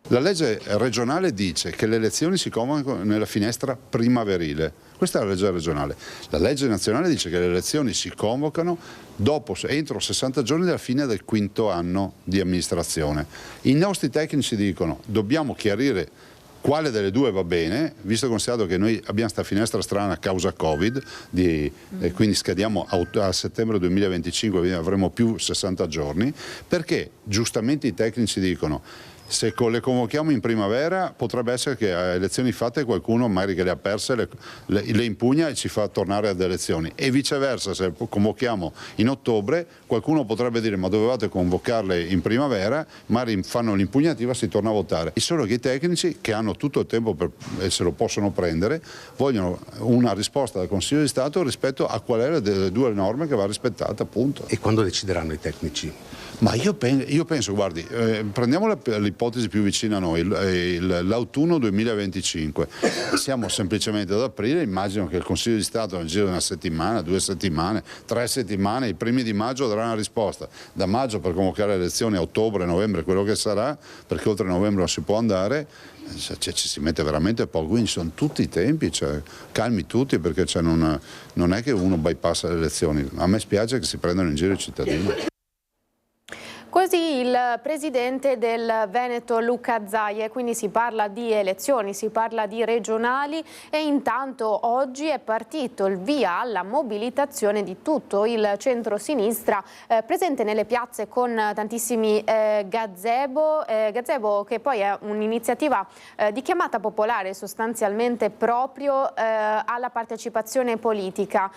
La legge regionale dice che le elezioni si convocano nella finestra primaverile. Questa è la legge regionale. La legge nazionale dice che le elezioni si convocano entro 60 giorni dalla fine del 5° anno di amministrazione. I nostri tecnici dicono dobbiamo chiarire quale delle due va bene, visto e considerato che noi abbiamo questa finestra strana a causa Covid, quindi scadiamo a settembre 2025, quindi avremo più 60 giorni, perché giustamente i tecnici dicono se le convochiamo in primavera potrebbe essere che a elezioni fatte qualcuno magari che le ha perse le impugna e ci fa tornare ad elezioni, e viceversa, se convochiamo in ottobre qualcuno potrebbe dire ma dovevate convocarle in primavera, magari fanno l'impugnativa e si torna a votare. E solo che i tecnici, che hanno tutto il tempo e se lo possono prendere, vogliono una risposta dal Consiglio di Stato rispetto a qual è delle due norme che va rispettata, appunto. E quando decideranno i tecnici? Ma io penso, guardi, prendiamo l'ipotesi più vicina a noi, l'autunno 2025. Siamo semplicemente ad aprile, immagino che il Consiglio di Stato nel giro di 1 settimana, 2 settimane, 3 settimane, i primi di maggio darà una risposta. Da maggio per convocare le elezioni a ottobre, novembre, quello che sarà, perché oltre novembre non si può andare, ci si mette veramente poco, quindi sono tutti i tempi, calmi tutti, perché non è che uno bypassa le elezioni. A me spiace che si prendano in giro i cittadini. Così il presidente del Veneto Luca Zaia, quindi si parla di elezioni, si parla di regionali, e intanto oggi è partito il via alla mobilitazione di tutto il centro-sinistra presente nelle piazze con tantissimi gazebo che poi è un'iniziativa di chiamata popolare sostanzialmente proprio alla partecipazione politica.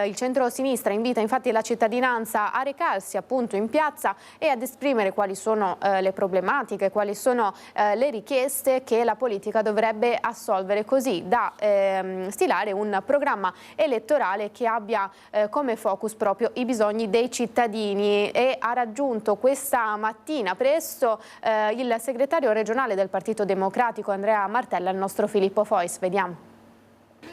Il centro-sinistra invita infatti la cittadinanza a recarsi appunto in piazza e ad esprimere quali sono le problematiche, quali sono le richieste che la politica dovrebbe assolvere, così da stilare un programma elettorale che abbia come focus proprio i bisogni dei cittadini. E ha raggiunto questa mattina presto il segretario regionale del Partito Democratico Andrea Martella, il nostro Filippo Fois. Vediamo.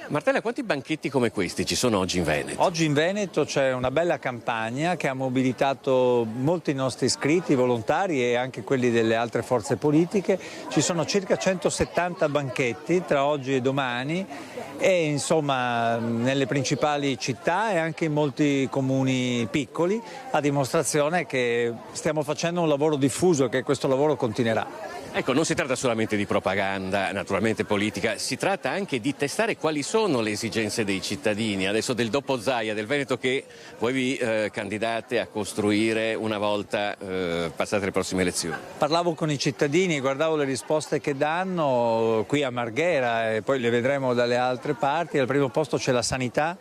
Martella, quanti banchetti come questi ci sono oggi in Veneto? Oggi in Veneto c'è una bella campagna che ha mobilitato molti nostri iscritti, volontari e anche quelli delle altre forze politiche. Ci sono circa 170 banchetti tra oggi e domani e insomma nelle principali città e anche in molti comuni piccoli, a dimostrazione che stiamo facendo un lavoro diffuso e che questo lavoro continuerà. Ecco, non si tratta solamente di propaganda, naturalmente politica, si tratta anche di testare quali sono le esigenze dei cittadini, adesso del dopo Zaia, del Veneto che voi vi candidate a costruire una volta passate le prossime elezioni. Parlavo con i cittadini, guardavo le risposte che danno qui a Marghera e poi le vedremo dalle altre parti. Al primo posto c'è la sanità,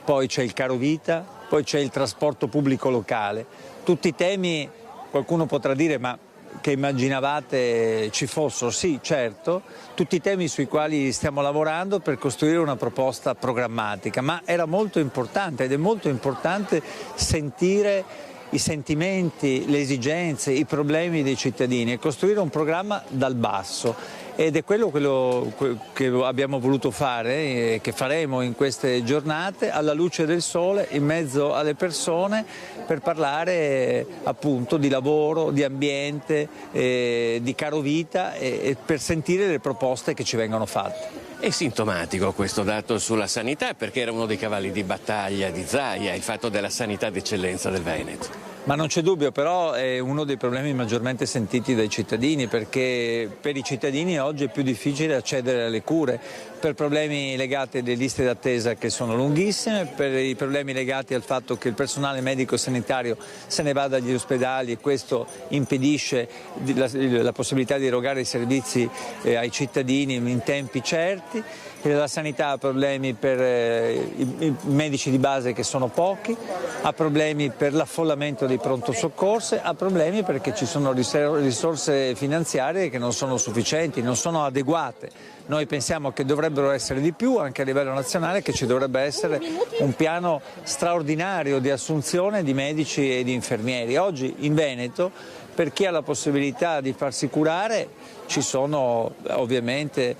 poi c'è il caro vita, poi c'è il trasporto pubblico locale. Tutti temi, qualcuno potrà dire ma che immaginavate ci fossero, sì certo, tutti i temi sui quali stiamo lavorando per costruire una proposta programmatica, ma era molto importante ed è molto importante sentire i sentimenti, le esigenze, i problemi dei cittadini e costruire un programma dal basso. Ed è quello che abbiamo voluto fare e che faremo in queste giornate alla luce del sole, in mezzo alle persone, per parlare appunto di lavoro, di ambiente, di caro vita e per sentire le proposte che ci vengono fatte. È sintomatico questo dato sulla sanità perché era uno dei cavalli di battaglia di Zaia, il fatto della sanità d'eccellenza del Veneto. Ma non c'è dubbio, però è uno dei problemi maggiormente sentiti dai cittadini perché per i cittadini oggi è più difficile accedere alle cure per problemi legati alle liste d'attesa che sono lunghissime, per i problemi legati al fatto che il personale medico sanitario se ne va dagli ospedali e questo impedisce la possibilità di erogare i servizi ai cittadini in tempi certi. La sanità ha problemi per i medici di base che sono pochi, ha problemi per l'affollamento dei pronto soccorso, ha problemi perché ci sono risorse finanziarie che non sono sufficienti, non sono adeguate. Noi pensiamo che dovrebbero essere di più anche a livello nazionale, che ci dovrebbe essere un piano straordinario di assunzione di medici e di infermieri. Oggi in Veneto, per chi ha la possibilità di farsi curare, ci sono ovviamente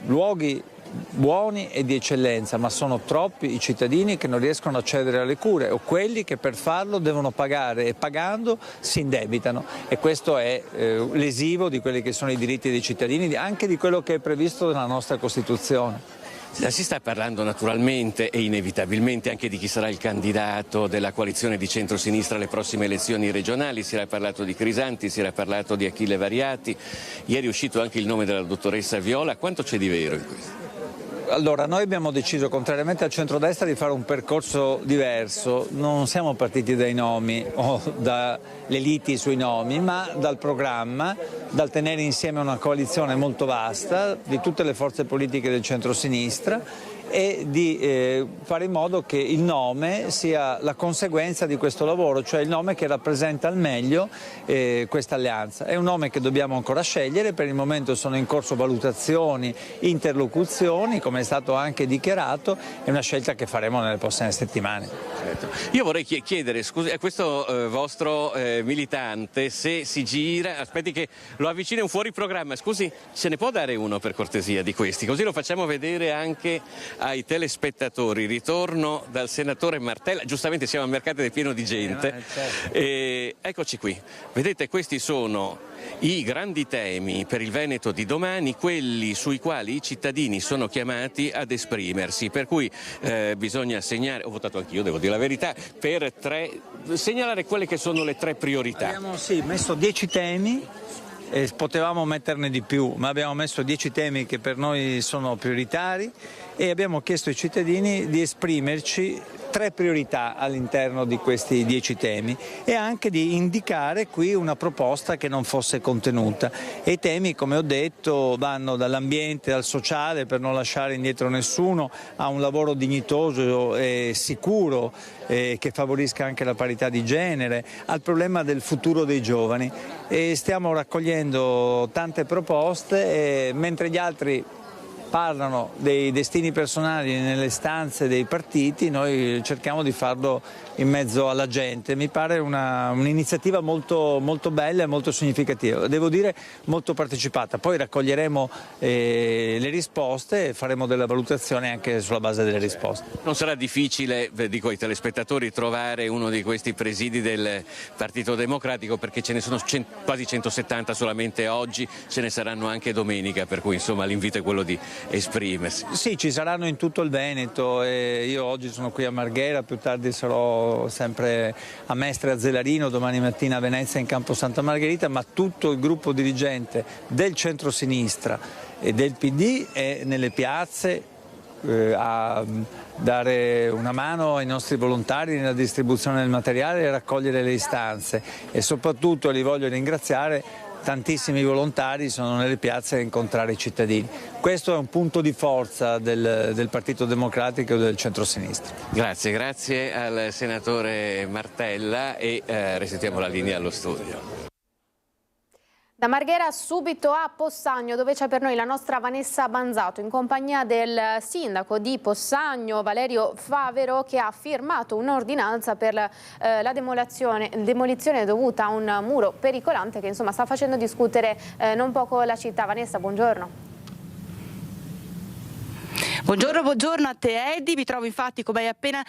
luoghi buoni e di eccellenza, ma sono troppi i cittadini che non riescono ad accedere alle cure o quelli che per farlo devono pagare e pagando si indebitano e questo è lesivo di quelli che sono i diritti dei cittadini, anche di quello che è previsto nella nostra Costituzione. Si sta parlando naturalmente e inevitabilmente anche di chi sarà il candidato della coalizione di centrosinistra alle prossime elezioni regionali, si era parlato di Crisanti, si era parlato di Achille Variati, ieri è uscito anche il nome della dottoressa Viola, quanto c'è di vero in questo? Allora, noi abbiamo deciso, contrariamente al centrodestra, di fare un percorso diverso. Non siamo partiti dai nomi o dalle liti sui nomi, ma dal programma, dal tenere insieme una coalizione molto vasta di tutte le forze politiche del centrosinistra e di fare in modo che il nome sia la conseguenza di questo lavoro, cioè il nome che rappresenta al meglio questa alleanza. È un nome che dobbiamo ancora scegliere, per il momento sono in corso valutazioni, interlocuzioni, come è stato anche dichiarato, è una scelta che faremo nelle prossime settimane. Certo. Io vorrei chiedere, scusi, a questo vostro militante, se si gira, aspetti che lo avvicini un fuori programma, scusi, se ne può dare uno per cortesia di questi, così lo facciamo vedere anche ai telespettatori. Ritorno dal senatore Martella, giustamente siamo al mercato ed è pieno di gente, eccoci qui, vedete questi sono i grandi temi per il Veneto di domani, quelli sui quali i cittadini sono chiamati ad esprimersi, per cui bisogna segnare, ho votato anch'io, devo dire la verità, per segnalare quelle che sono le 3 priorità. Abbiamo messo 10 temi. Potevamo metterne di più, ma abbiamo messo 10 temi che per noi sono prioritari e abbiamo chiesto ai cittadini di esprimerci 3 priorità all'interno di questi 10 temi e anche di indicare qui una proposta che non fosse contenuta. E i temi, come ho detto, vanno dall'ambiente al sociale per non lasciare indietro nessuno, a un lavoro dignitoso e sicuro che favorisca anche la parità di genere, al problema del futuro dei giovani. E stiamo raccogliendo tante proposte mentre gli altri parlano dei destini personali nelle stanze dei partiti, noi cerchiamo di farlo in mezzo alla gente. Mi pare un'iniziativa molto, molto bella e molto significativa, devo dire molto partecipata. Poi raccoglieremo le risposte e faremo delle valutazioni anche sulla base delle risposte. Non sarà difficile, dico ai telespettatori, trovare uno di questi presidi del Partito Democratico, perché ce ne sono quasi 170 solamente oggi, ce ne saranno anche domenica, per cui insomma l'invito è quello di esprimersi. Sì, ci saranno in tutto il Veneto, e io oggi sono qui a Marghera, più tardi sarò sempre a Mestre, a Zelarino, domani mattina a Venezia in Campo Santa Margherita, ma tutto il gruppo dirigente del centro-sinistra e del PD è nelle piazze a dare una mano ai nostri volontari nella distribuzione del materiale e raccogliere le istanze, e soprattutto li voglio ringraziare. Tantissimi volontari sono nelle piazze a incontrare i cittadini. Questo è un punto di forza del Partito Democratico e del centro-sinistra. Grazie al senatore Martella e restituiamo la linea allo studio. Da Marghera subito a Possagno, dove c'è per noi la nostra Vanessa Banzato in compagnia del sindaco di Possagno, Valerio Favero, che ha firmato un'ordinanza per la demolizione dovuta a un muro pericolante che insomma sta facendo discutere non poco la città. Vanessa, buongiorno. Buongiorno a te Eddie, vi trovo infatti, come hai appena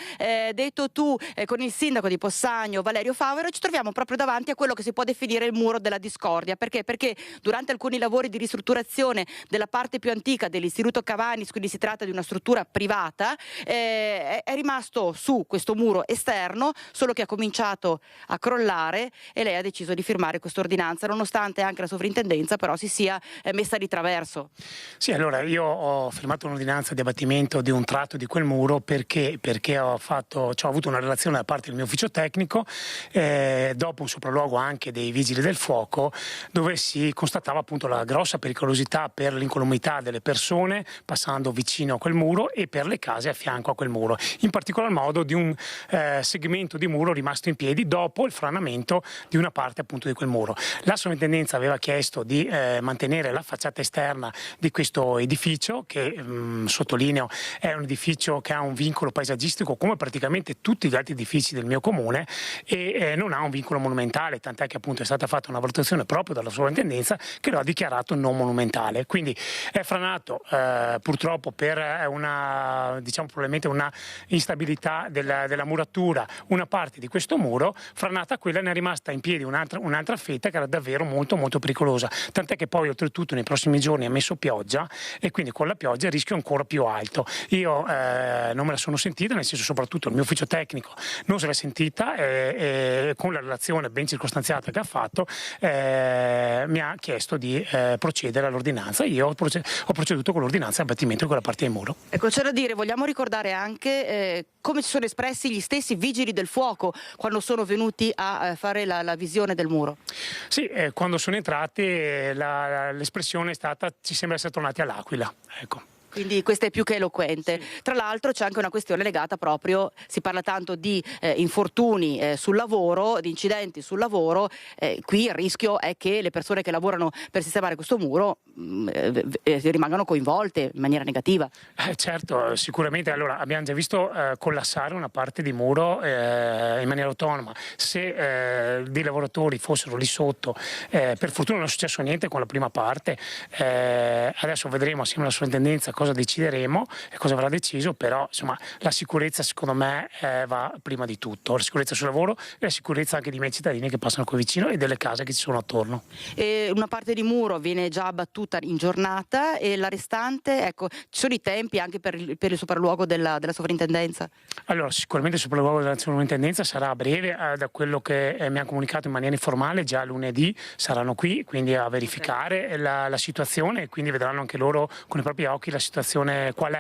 detto tu, con il sindaco di Possagno Valerio Favero, e ci troviamo proprio davanti a quello che si può definire il muro della discordia. Perché? Perché durante alcuni lavori di ristrutturazione della parte più antica dell'Istituto Cavanis, quindi si tratta di una struttura privata, è rimasto su questo muro esterno, solo che ha cominciato a crollare, e lei ha deciso di firmare questa ordinanza, nonostante anche la sovrintendenza però si sia messa di traverso. Sì, allora io ho firmato un'ordinanza di abbattimento di un tratto di quel muro perché ho avuto una relazione da parte del mio ufficio tecnico dopo un sopralluogo anche dei vigili del fuoco, dove si constatava appunto la grossa pericolosità per l'incolumità delle persone passando vicino a quel muro e per le case a fianco a quel muro, in particolar modo di un segmento di muro rimasto in piedi dopo il franamento di una parte appunto di quel muro. La sovrintendenza aveva chiesto di mantenere la facciata esterna di questo edificio, che sottolineo è un edificio che ha un vincolo paesaggistico come praticamente tutti gli altri edifici del mio comune, e non ha un vincolo monumentale, tant'è che appunto è stata fatta una valutazione proprio dalla sovrintendenza che lo ha dichiarato non monumentale. Quindi è franato purtroppo per probabilmente una instabilità della muratura una parte di questo muro. Franata quella, ne è rimasta in piedi un'altra fetta che era davvero molto molto pericolosa, tant'è che poi oltretutto nei prossimi giorni ha messo pioggia, e quindi con la pioggia il rischio è ancora più alto. Io non me la sono sentita, nel senso, soprattutto il mio ufficio tecnico non se l'è sentita, e con la relazione ben circostanziata che ha fatto mi ha chiesto di procedere all'ordinanza. Io ho proceduto con l'ordinanza di abbattimento di quella parte del muro. Ecco, c'è da dire, vogliamo ricordare anche come si sono espressi gli stessi vigili del fuoco quando sono venuti a fare la visione del muro. Sì, quando sono entrati l'espressione è stata: ci sembra essere tornati all'Aquila. Ecco. Quindi questo è più che eloquente. Sì. Tra l'altro c'è anche una questione legata proprio, si parla tanto di infortuni sul lavoro, di incidenti sul lavoro, qui il rischio è che le persone che lavorano per sistemare questo muro rimangano coinvolte in maniera negativa. Certo, sicuramente. Allora, abbiamo già visto collassare una parte di muro in maniera autonoma. Se dei lavoratori fossero lì sotto, per fortuna non è successo niente con la prima parte, adesso vedremo assieme alla sovrintendenza cosa decideremo e cosa verrà deciso, però insomma la sicurezza secondo me va prima di tutto, la sicurezza sul lavoro e la sicurezza anche dei miei cittadini che passano qui vicino e delle case che ci sono attorno. E una parte di muro viene già abbattuta in giornata e la restante, ecco, ci sono i tempi anche per il sopralluogo della sovrintendenza? Allora, sicuramente il sopralluogo della sovrintendenza sarà a breve, da quello che mi hanno comunicato in maniera informale, già lunedì saranno qui, quindi a verificare la situazione, e quindi vedranno anche loro con i propri occhi la situazione qual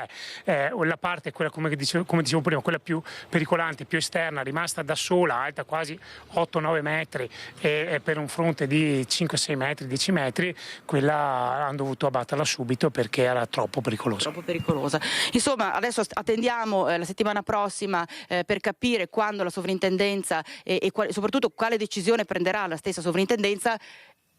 è. La parte, quella come dicevo prima, quella più pericolante, più esterna, rimasta da sola, alta quasi 8-9 metri e per un fronte di 5-6 metri, 10 metri, quella hanno dovuto abbatterla subito perché era troppo pericolosa. Troppo pericolosa. Insomma, adesso attendiamo la settimana prossima per capire quando la sovrintendenza e soprattutto quale decisione prenderà la stessa sovrintendenza.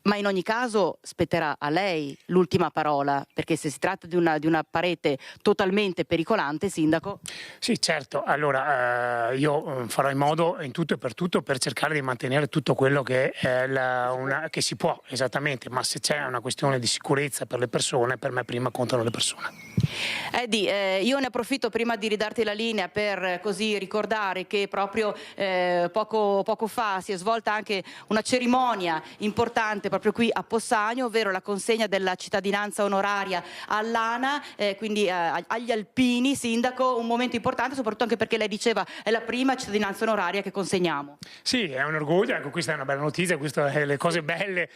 Ma in ogni caso spetterà a lei l'ultima parola, perché se si tratta di una parete totalmente pericolante, sindaco. Sì, certo. Allora, io farò in modo in tutto e per tutto per cercare di mantenere tutto quello che è che si può, esattamente, ma se c'è una questione di sicurezza per le persone, per me prima contano le persone. Eddie, io ne approfitto prima di ridarti la linea per così ricordare che proprio poco fa si è svolta anche una cerimonia importante proprio qui a Possagno, ovvero la consegna della cittadinanza onoraria all'ANA, quindi agli alpini. Sindaco, un momento importante, soprattutto anche perché lei diceva è la prima cittadinanza onoraria che consegniamo. Sì, è un orgoglio, ecco, questa è una bella notizia, queste sono le cose belle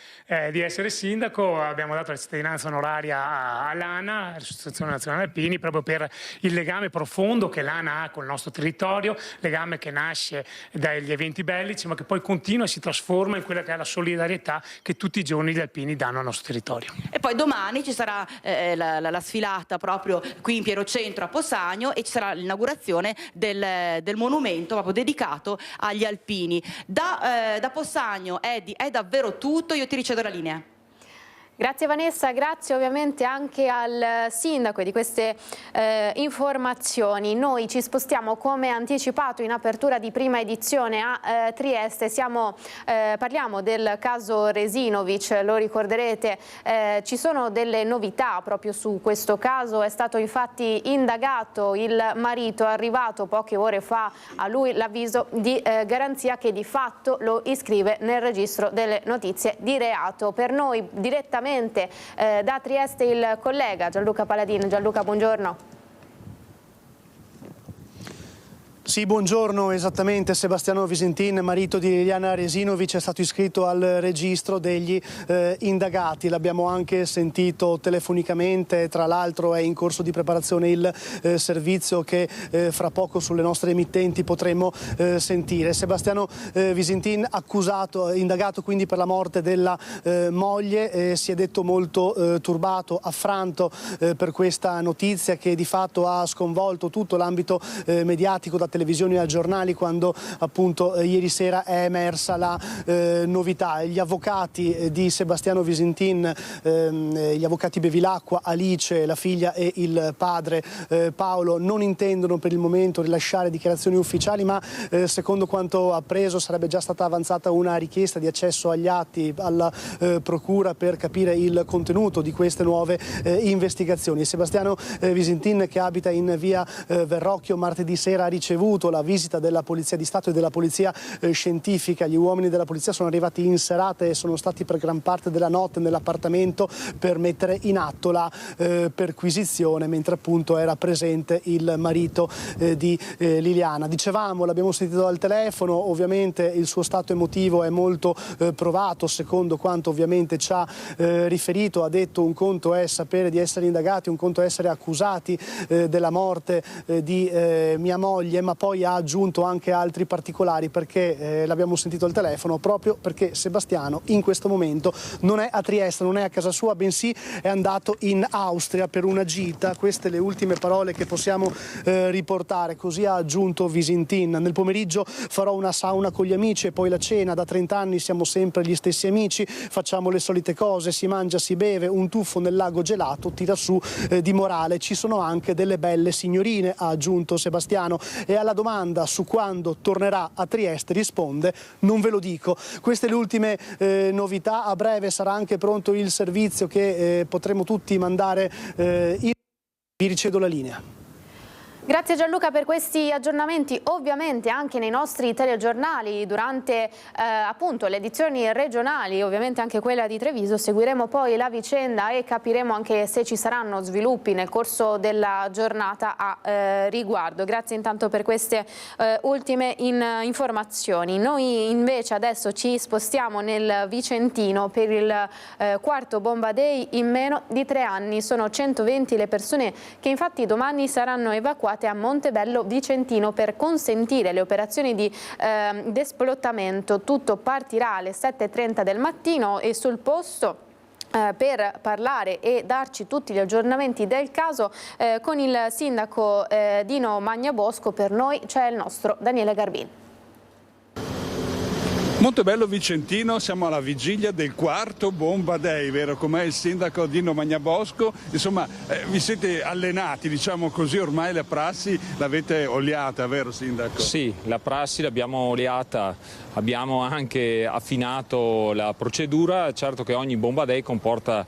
di essere sindaco. Abbiamo dato la cittadinanza onoraria all'ANA, l'Associazione Nazionale Alpini, proprio per il legame profondo che l'ANA ha con il nostro territorio, legame che nasce dagli eventi bellici ma che poi continua e si trasforma in quella che è la solidarietà che tutti i giorni gli alpini danno al nostro territorio. E poi domani ci sarà la sfilata proprio qui in pieno centro a Possagno e ci sarà l'inaugurazione del monumento proprio dedicato agli alpini. Da Possagno, Eddie, è davvero tutto, io ti ricevo la linea. Grazie Vanessa, grazie ovviamente anche al sindaco di queste informazioni. Noi ci spostiamo come anticipato in apertura di prima edizione a Trieste, parliamo del caso Resinovic, lo ricorderete, ci sono delle novità proprio su questo caso, è stato infatti indagato il marito, è arrivato poche ore fa a lui l'avviso di garanzia che di fatto lo iscrive nel registro delle notizie di reato. Per noi direttamente da Trieste il collega Gianluca Paladino. Gianluca, buongiorno. Sì, buongiorno, esattamente. Sebastiano Visintin, marito di Liliana Resinovic, è stato iscritto al registro degli indagati. L'abbiamo anche sentito telefonicamente, tra l'altro è in corso di preparazione il servizio che fra poco sulle nostre emittenti potremo sentire. Sebastiano Visintin, indagato quindi per la morte della moglie, si è detto molto turbato, affranto per questa notizia che di fatto ha sconvolto tutto l'ambito mediatico, da televisioni a giornali, quando appunto ieri sera è emersa la novità. Gli avvocati di Sebastiano Visintin, gli avvocati Bevilacqua, Alice, la figlia, e il padre Paolo non intendono per il momento rilasciare dichiarazioni ufficiali, ma secondo quanto appreso sarebbe già stata avanzata una richiesta di accesso agli atti alla procura per capire il contenuto di queste nuove investigazioni. Sebastiano Visintin, che abita in via Verrocchio, martedì sera ha ricevuto la visita della Polizia di Stato e della Polizia Scientifica. Gli uomini della Polizia sono arrivati in serata e sono stati per gran parte della notte nell'appartamento per mettere in atto la perquisizione, mentre appunto era presente il marito di Liliana. Dicevamo, l'abbiamo sentito al telefono, ovviamente il suo stato emotivo è molto provato, secondo quanto ovviamente ci ha riferito. Ha detto: un conto è sapere di essere indagati, un conto è essere accusati della morte di mia moglie, ma poi ha aggiunto anche altri particolari, perché l'abbiamo sentito al telefono, proprio perché Sebastiano in questo momento non è a Trieste, non è a casa sua, bensì è andato in Austria per una gita. Queste le ultime parole che possiamo riportare. Così ha aggiunto Visintin: nel pomeriggio farò una sauna con gli amici e poi la cena. Da 30 anni siamo sempre gli stessi amici, facciamo le solite cose, si mangia, si beve, un tuffo nel lago gelato tira su di morale. Ci sono anche delle belle signorine, ha aggiunto Sebastiano, e alla domanda su quando tornerà a Trieste risponde: non ve lo dico. Queste le ultime novità. A breve sarà anche pronto il servizio che potremo tutti mandare in... Vi ricevo la linea. Grazie Gianluca per questi aggiornamenti, ovviamente anche nei nostri telegiornali durante appunto le edizioni regionali, ovviamente anche quella di Treviso. Seguiremo poi la vicenda e capiremo anche se ci saranno sviluppi nel corso della giornata a riguardo. Grazie intanto per queste ultime informazioni. Noi invece adesso ci spostiamo nel Vicentino per il quarto Bomba Day in meno di 3 anni. Sono 120 le persone che infatti domani saranno evacuate a Montebello Vicentino per consentire le operazioni di desplottamento. Tutto partirà alle 7:30 del mattino e sul posto per parlare e darci tutti gli aggiornamenti del caso con il sindaco Dino Magnabosco per noi c'è il nostro Daniele Garbin. Montebello Vicentino, siamo alla vigilia del quarto Bomba Day, vero? Com'è il sindaco Dino Magnabosco? Insomma, vi siete allenati, diciamo così, ormai la prassi l'avete oliata, vero sindaco? Sì, la prassi l'abbiamo oliata, abbiamo anche affinato la procedura, certo che ogni Bomba Day comporta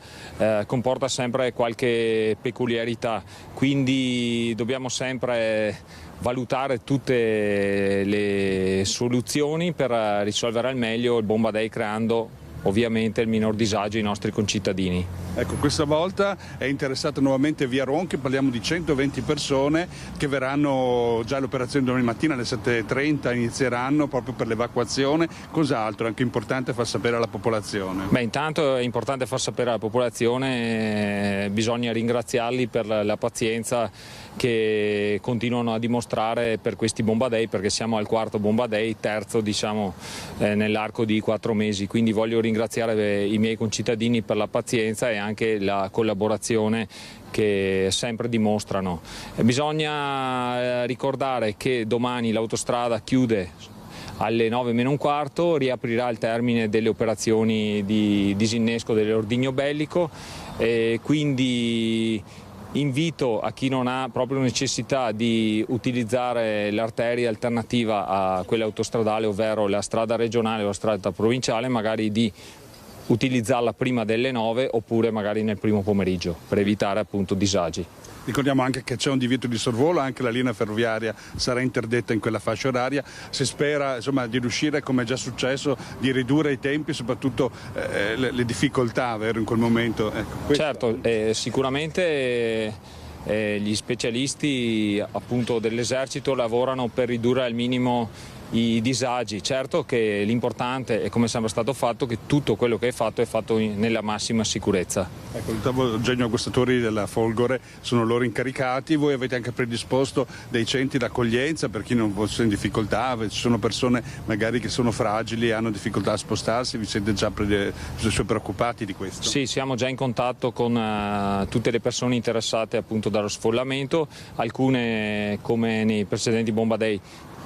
sempre qualche peculiarità, quindi dobbiamo sempre valutare tutte le soluzioni per risolvere al meglio il Bomba Day, creando ovviamente il minor disagio ai nostri concittadini. Ecco, questa volta è interessata nuovamente Via Ronchi, parliamo di 120 persone che verranno già all'operazione domani mattina alle 7:30, inizieranno proprio per l'evacuazione. Cos'altro è anche importante far sapere alla popolazione? Beh, intanto è importante far sapere alla popolazione, bisogna ringraziarli per la pazienza che continuano a dimostrare per questi Bomba Day, perché siamo al quarto Bomba Day, terzo diciamo nell'arco di 4 mesi, quindi voglio ringraziare i miei concittadini per la pazienza e anche la collaborazione che sempre dimostrano. Bisogna ricordare che domani l'autostrada chiude alle 9:45, riaprirà al termine delle operazioni di disinnesco dell'ordigno bellico, quindi invito a chi non ha proprio necessità di utilizzare l'arteria alternativa a quella autostradale, ovvero la strada regionale o la strada provinciale, magari di utilizzarla prima delle 9 oppure magari nel primo pomeriggio per evitare appunto disagi. Ricordiamo anche che c'è un divieto di sorvolo, anche la linea ferroviaria sarà interdetta in quella fascia oraria. Si spera insomma, di riuscire, come è già successo, di ridurre i tempi e soprattutto le difficoltà, vero, in quel momento. Ecco, certo, sicuramente gli specialisti appunto dell'esercito lavorano per ridurre al minimo i disagi. Certo che l'importante è, come sempre stato fatto, che tutto quello che è fatto nella massima sicurezza. Ecco, il tavolo genio gustatori della Folgore sono loro incaricati, voi avete anche predisposto dei centri d'accoglienza per chi non fosse in difficoltà, ci sono persone magari che sono fragili e hanno difficoltà a spostarsi, vi siete già preoccupati di questo? Sì, siamo già in contatto con tutte le persone interessate appunto dallo sfollamento, alcune come nei precedenti Bomba Day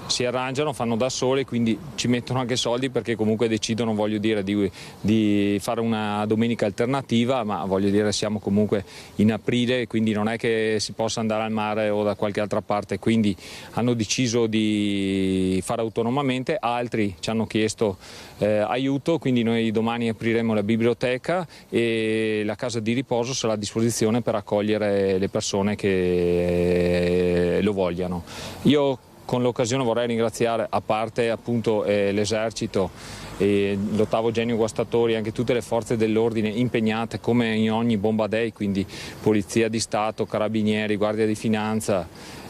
si arrangiano, fanno da sole, quindi ci mettono anche soldi perché comunque decidono, voglio dire, di fare una domenica alternativa, ma voglio dire siamo comunque in aprile, quindi non è che si possa andare al mare o da qualche altra parte, quindi hanno deciso di fare autonomamente, altri ci hanno chiesto aiuto, quindi noi domani apriremo la biblioteca e la casa di riposo sarà a disposizione per accogliere le persone che lo vogliano. Io con l'occasione vorrei ringraziare, a parte appunto l'esercito e l'ottavo genio guastatori, anche tutte le forze dell'ordine impegnate come in ogni Bomba Day, quindi Polizia di Stato, Carabinieri, Guardia di Finanza,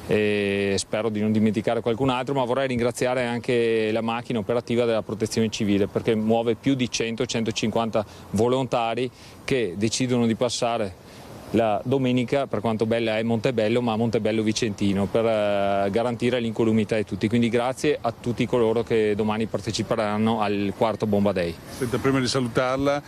e spero di non dimenticare qualcun altro, ma vorrei ringraziare anche la macchina operativa della Protezione Civile perché muove più di 100-150 volontari che decidono di passare la domenica, per quanto bella è Montebello, ma Montebello Vicentino, per garantire l'incolumità di tutti. Quindi grazie a tutti coloro che domani parteciperanno al quarto Bomba Day. Senta, prima di salutarla,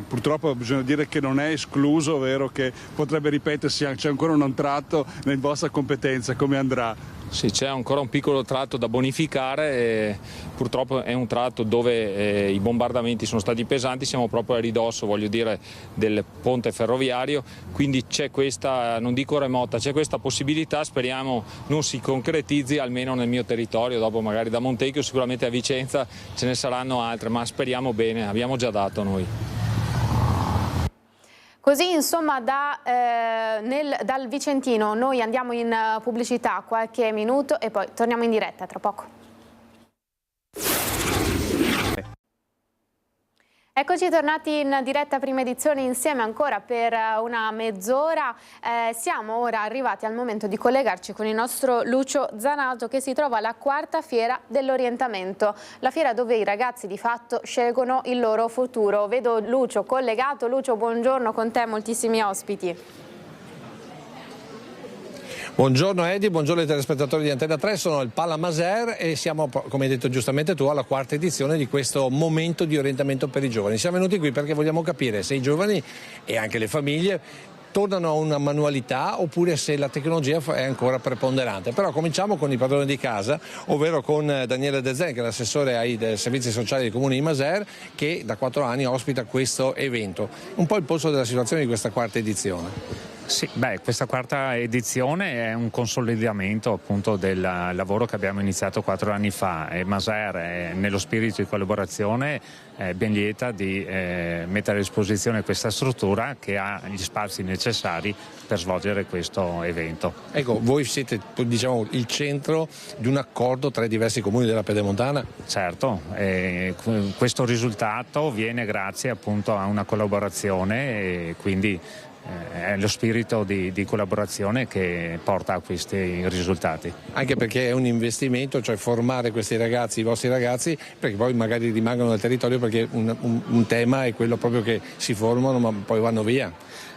purtroppo bisogna dire che non è escluso, vero, che potrebbe ripetersi, c'è ancora un tratto nella vostra competenza, come andrà? Sì, c'è ancora un piccolo tratto da bonificare, purtroppo è un tratto dove i bombardamenti sono stati pesanti, siamo proprio a ridosso, voglio dire, del ponte ferroviario, quindi c'è questa, non dico remota, c'è questa possibilità, speriamo non si concretizzi almeno nel mio territorio, dopo magari da Montecchio, sicuramente a Vicenza ce ne saranno altre, ma speriamo bene, abbiamo già dato noi. Così insomma dal Vicentino noi andiamo in pubblicità qualche minuto e poi torniamo in diretta tra poco. Eccoci tornati in diretta prima edizione insieme ancora per una mezz'ora. Siamo ora arrivati al momento di collegarci con il nostro Lucio Zanato che si trova alla quarta fiera dell'orientamento, la fiera dove i ragazzi di fatto scelgono il loro futuro. Vedo Lucio collegato. Lucio, buongiorno, con te moltissimi ospiti. Buongiorno Edi, buongiorno ai telespettatori di Antena 3, sono al Palamaser e siamo, come hai detto giustamente tu, alla quarta edizione di questo momento di orientamento per i giovani. Siamo venuti qui perché vogliamo capire se i giovani e anche le famiglie tornano a una manualità oppure se la tecnologia è ancora preponderante. Però cominciamo con i padroni di casa, ovvero con Daniele De Zen, che è l'assessore ai servizi sociali del comune di Maser, che da 4 anni ospita questo evento. Un po' il polso della situazione di questa quarta edizione. Sì, questa quarta edizione è un consolidamento appunto del lavoro che abbiamo iniziato 4 anni fa e Maser, nello spirito di collaborazione, è ben lieta di mettere a disposizione questa struttura che ha gli spazi necessari per svolgere questo evento. Ecco, voi siete il centro di un accordo tra i diversi comuni della Pedemontana? Certo, questo risultato viene grazie appunto a una collaborazione e quindi è lo spirito di collaborazione che porta a questi risultati. Anche perché è un investimento, cioè formare questi ragazzi, i vostri ragazzi, perché poi magari rimangono nel territorio, perché un tema è quello proprio che si formano ma poi vanno via.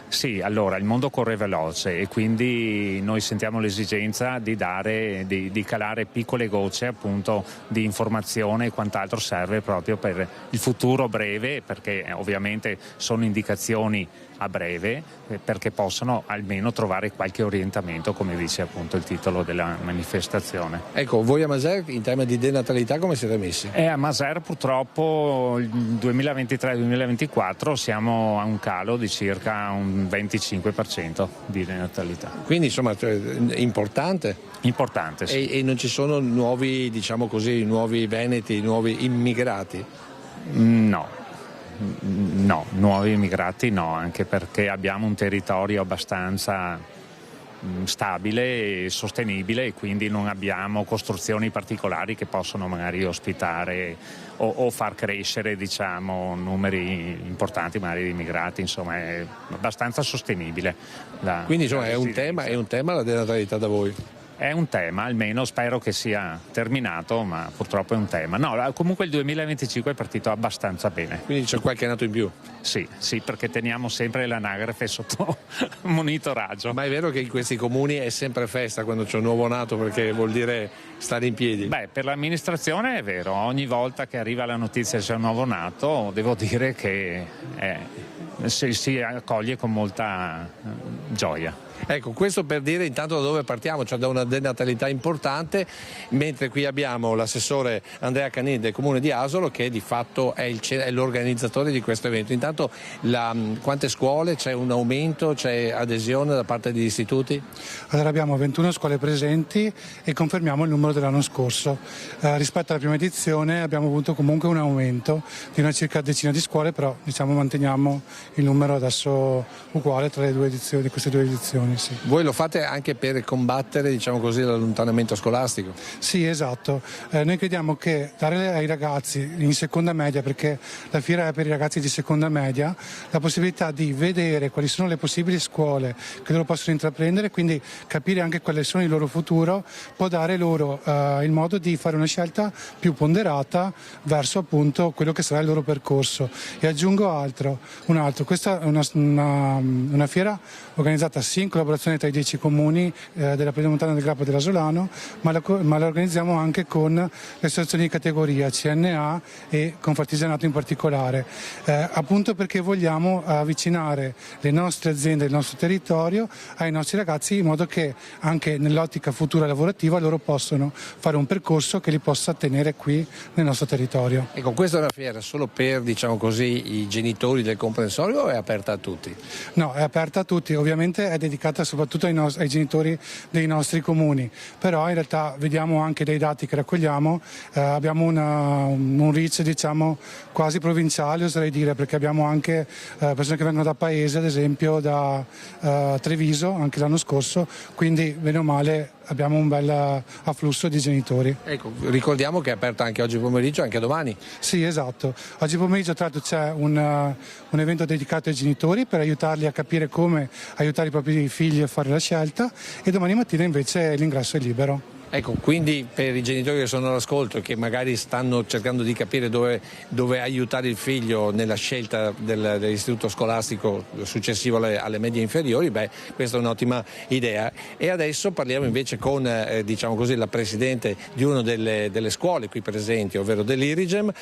Sì, allora il mondo corre veloce e quindi noi sentiamo l'esigenza di calare piccole gocce appunto di informazione e quant'altro serve proprio per il futuro breve, perché ovviamente sono indicazioni a breve perché possano almeno trovare qualche orientamento, come dice appunto il titolo della manifestazione. Ecco, voi a Maser in tema di denatalità come siete messi? A Maser purtroppo il 2023-2024 siamo a un calo di circa un 25% di denatalità. Quindi insomma importante? Importante, sì. E non ci sono nuovi, diciamo così, nuovi veneti, nuovi immigrati? No, nuovi immigrati no, anche perché abbiamo un territorio abbastanza stabile e sostenibile e quindi non abbiamo costruzioni particolari che possono magari ospitare o far crescere numeri importanti magari di immigrati, insomma è abbastanza sostenibile. Quindi insomma è un tema la denatalità da voi? È un tema, almeno spero che sia terminato, ma purtroppo è un tema. No, comunque il 2025 è partito abbastanza bene. Quindi c'è qualche nato in più? Sì, perché teniamo sempre l'anagrafe sotto monitoraggio. Ma è vero che in questi comuni è sempre festa quando c'è un nuovo nato, perché vuol dire stare in piedi? Per l'amministrazione è vero, ogni volta che arriva la notizia che c'è un nuovo nato, devo dire che si accoglie con molta gioia. Ecco, questo per dire intanto da dove partiamo, cioè da una denatalità importante, mentre qui abbiamo l'assessore Andrea Canin del comune di Asolo che di fatto è l'organizzatore di questo evento. Intanto quante scuole, c'è un aumento, c'è adesione da parte degli istituti? Allora abbiamo 21 scuole presenti e confermiamo il numero dell'anno scorso. Rispetto alla prima edizione abbiamo avuto comunque un aumento di una circa decina di scuole, però manteniamo il numero adesso uguale tra le due edizioni, di queste due edizioni. Sì. Voi lo fate anche per combattere, l'allontanamento scolastico? Sì, esatto. Noi crediamo che dare ai ragazzi in seconda media, perché la fiera è per i ragazzi di seconda media, la possibilità di vedere quali sono le possibili scuole che loro possono intraprendere, quindi capire anche quali sono il loro futuro, può dare loro il modo di fare una scelta più ponderata verso appunto quello che sarà il loro percorso. E aggiungo un altro. Questa è una fiera organizzata sì in collaborazione tra i 10 comuni della Pedemontana, del Grappa e dell'Asolano, ma la organizziamo anche con le associazioni di categoria, CNA e Confartigianato in particolare, appunto perché vogliamo avvicinare le nostre aziende, il nostro territorio ai nostri ragazzi, in modo che anche nell'ottica futura lavorativa loro possano fare un percorso che li possa tenere qui nel nostro territorio. Ecco, questa è una fiera solo per, i genitori del comprensorio o è aperta a tutti? No, è aperta a tutti, ovviamente è dedicata soprattutto ai genitori dei nostri comuni, però in realtà vediamo anche dai dati che raccogliamo, abbiamo un reach quasi provinciale, oserei dire, perché abbiamo anche persone che vengono da Paese, ad esempio da Treviso anche l'anno scorso, quindi bene o male abbiamo un bel afflusso di genitori. Ecco, ricordiamo che è aperta anche oggi pomeriggio, anche domani. Sì, esatto. Oggi pomeriggio tra l'altro c'è un evento dedicato ai genitori per aiutarli a capire come aiutare i propri figli a fare la scelta, e domani mattina invece l'ingresso è libero. Ecco, quindi per i genitori che sono all'ascolto e che magari stanno cercando di capire dove aiutare il figlio nella scelta dell'istituto scolastico successivo alle medie inferiori, questa è un'ottima idea. E adesso parliamo invece con diciamo così, la presidente di una delle scuole qui presenti, ovvero dell'Irigem,